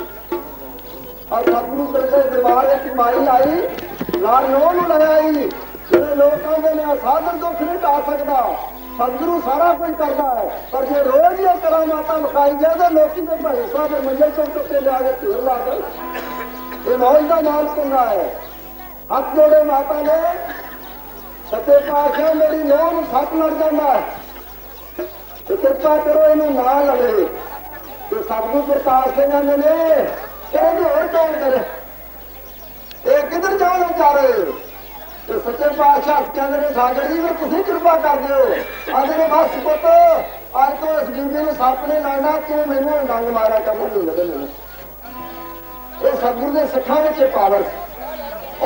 और सतगुरु दरबार दरबार एक माई आई लाल नोह ले आई जिन्हें लोग कहते हैं साधन दुख नहीं ढा सकता सतगुरु सारा कुछ करता है पर जो रोज ये करामाता विखाई जाए तो लोग भाई साहब मंजिल चौक के लिया के धूर ला कर मौज का माल सुनना है हाथ जोड़े माता ने सत्य पातशाह मेरी नौं सट लड़ जाना है तो कृपा करो इन्हें ना लगे तो सतगुरु प्रताप सिंह ने और कौन करे ये किधर जाना चाह रहे हो तो सच्चे पातशाह कहते हैं सागर जी फिर तुम कृपा कर दो आदि बस पुत अज तो इस बीबी ने सप ने लड़ना तू मैनू डंग मारा करना नहीं लगे मैंने ये सतगुरु के सिखा में पावर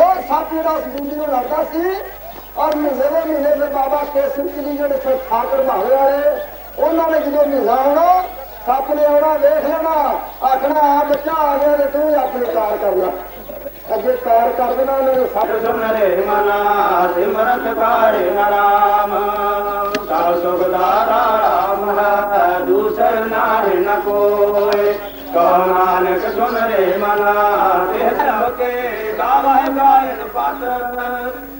और सप जो उस बीबी को लड़ता सी और महीने में महीने फिर बाबा केसर जी जो ठाकर भावे वाले उन्होंने जो महीना आना सप ने आना वेख लेना आखना आ बच्चा आ गया तो तू अपने कार करना अगे पैर कर देना मेरे सप सुन रे मना सिमरत करे नाम सुखदारा राम है दूसर नारे न कोई कहो नानक सुन रे मना सबके गावा गायन पात्र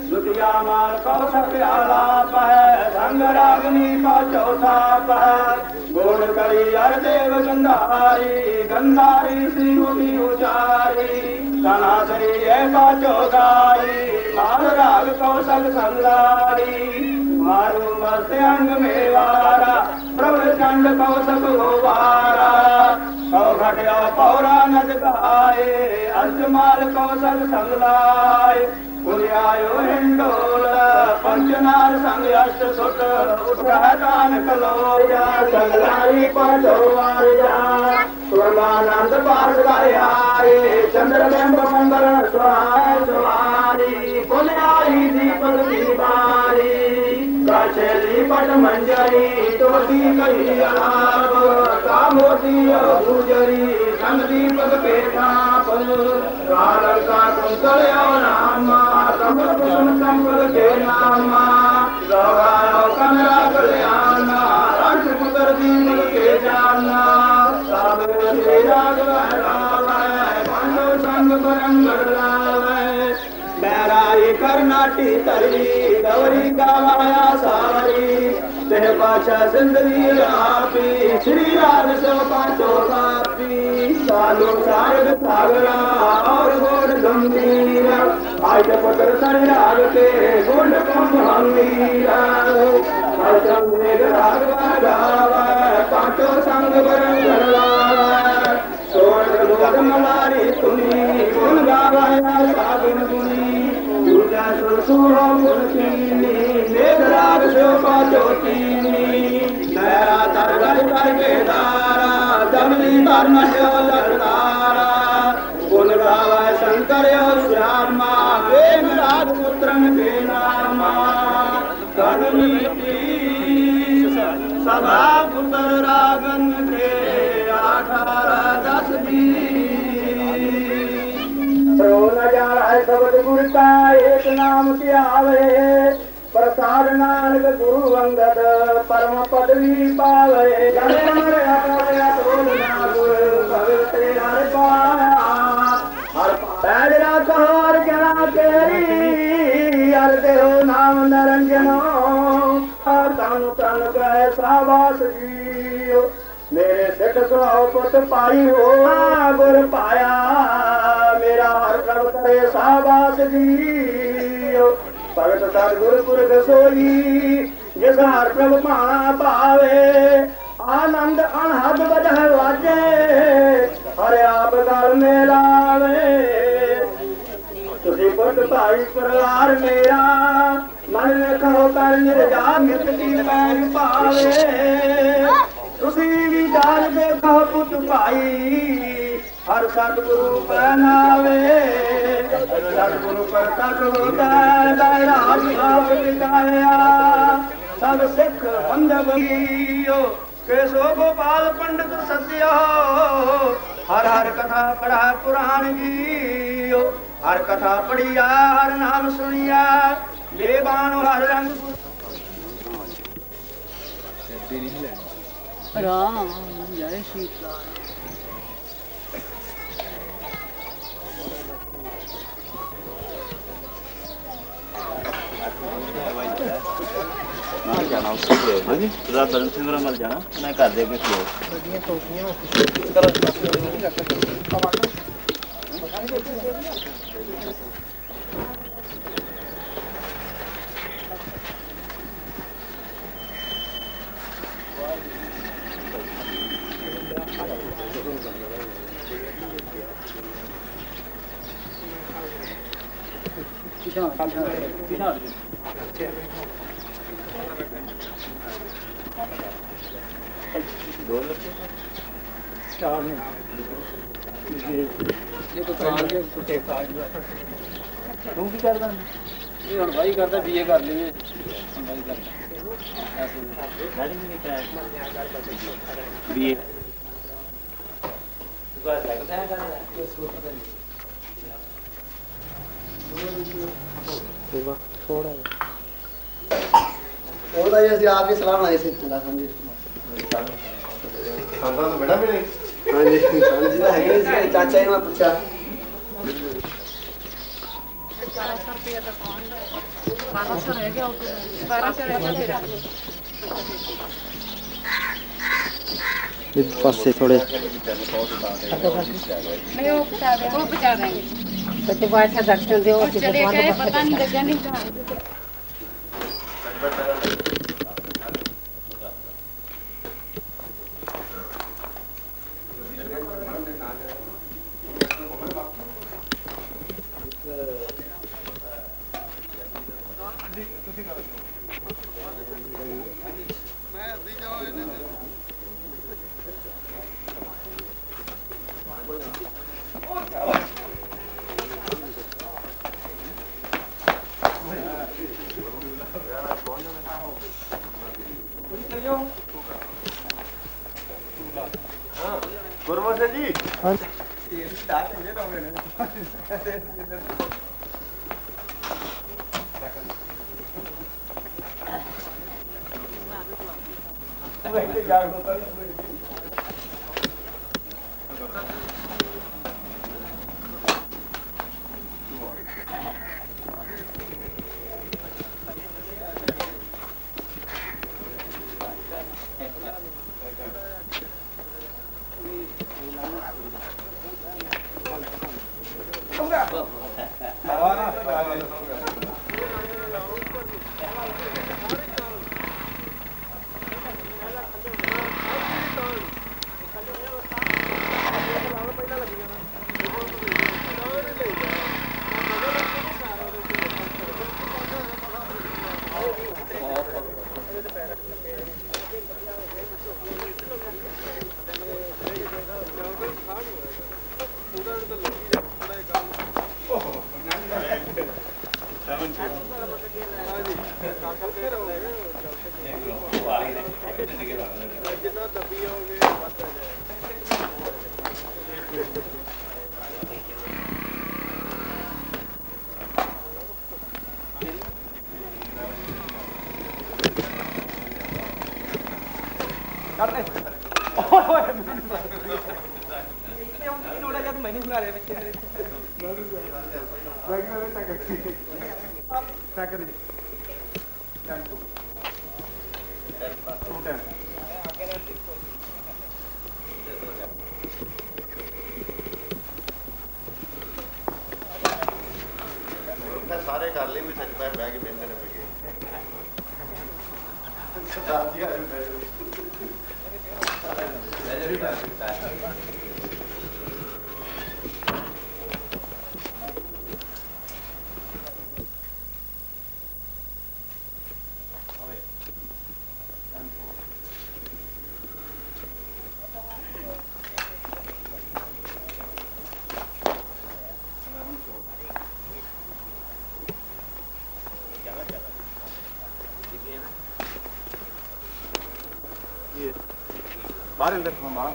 दुतिया माल कौशक आलाप है संग रागनी का चौथा है गुण करी हर देव गंधारी गंधारी श्री उठी उचारी सनासरी है बाचो गाई माल राग कौशल संगारी मारू मस्त अंग में वारा प्रभु चंड कौशक होवारा कौ घटिया पौरा नद गाए अष्टमाल कौशल संगलाए पुलियायो हिंडोल पंचनार संग अष्ट सुट उठान कलोया संगलारी पचोवार जा सुरमानंद पास गाये चंद्र बिंब मंगल स्वाय सवारी पुलियाई दीपक दीवारी काछेली पट मंजरी टोटी कही अलाप कामोती गुजरी संग दीपक के थाप काल का कुंतल नामा कमल कुसुम संपल के नामा लगायो कमरा कल्याणा रंग पुत्र दीपक के जाना साबरे राग पांडव संग बरंग लावे बैराई कर्नाटी तरी गौरी गावाया सावरी तेह पाछा सिंदरी आपी श्री राज सो पांचो कापी सालो सारग सागरा और गोड गंभीर आज पुत्र सर राग के गोड कुंभ हमीरा हरदम मेघ राग गावा पांचो संग बरंग लावा सोन लोग मलारी तुनी गुण गावाया सागन गुनी दुर्गा सुरसुरो गुणकीनी मेघराग शोभा ज्योतिनी नया तरगल कर के दारा दमली धर्म जो लड़तारा गुण गावा शंकर श्यामा मेघराग पुत्रन के नामा करुणीति सभा पुत्र रागन के 18-10 न जाना है शब्द गुरु का एक नाम त्यावे प्रसाद नानक गुरु अंगद परम पदवी पावे जने मरे पैदरा कहार जना तेरी हर देहो नाम नरंजनो तन तन गए साबास जी मेरे सिख सुहाओ पुत पाई हो गुर पाया मेरा हर प्रभ करे साबास जी भगत सतगुर पुरख सोई जिस हर प्रभ भाना पावे आनंद अनहद बजह वाजे हर आप गल में लावे तुसी पुत भाई परिवार मेरा मन में कहो कर निर्जा मिटती पैर पावे तुसी भी डाल देखो पुत भाई हर सतगुरु पहनावे सतगुरु पर तक होता दायरा आप दिखाया सब सिख बंधव केशव गोपाल पंडित सत्य हर हर कथा पढ़ा पुराण जी हर कथा पढ़िया हर नाम सुनिया बेबान हर रंग राम जय सीता जाना उसके बदन सिंह मल जाना मैं कर दे तू की करदा ये हुण भाई करदा बीए कर लिए भाई करदा ऐसे गाड़ी में क्या बीए तू का लगता है कर थोड़ा ਉਹਦਾ ਹੀ ਅਸੀਂ ਆਪ ਹੀ ਸਲਾਹ ਬਣਾਈ ਸੀ ਚੰਗਾ ਸਮਝੀ ਸੰਦਾਂ ਤੋਂ ਬੜਾ ਵੀ ਨਹੀਂ ਹਾਂਜੀ ਸਮਝੀ ਤਾਂ ਹੈਗੇ ਸੀ ਚਾਚਾ ਜੀ ਨੂੰ ਮੈਂ ਪੁੱਛਿਆ 1200 ਰਹਿ ਗਿਆ 1200 ਰਹਿ ਗਿਆ इस पासे थोड़े नहीं वो बचा देंगे बच्चे को अच्छा दर्शन दो चले गए पता नहीं लगा नहीं ਗੁਰਮੁਖ ਜੀ ਹਾਂ ਸਾਰੇ ਕਰ ਲਈ ਵੀ ਸੱਚ ਪੈ ਬਹਿ ਕੇ ਬੈਠੇ ਨੇ ਪਈਏ ਸਾਥੀ ਆ ਜੂ Yeah. ਬਾਹਰ ਅੰਦਰ ਫਰਮਾ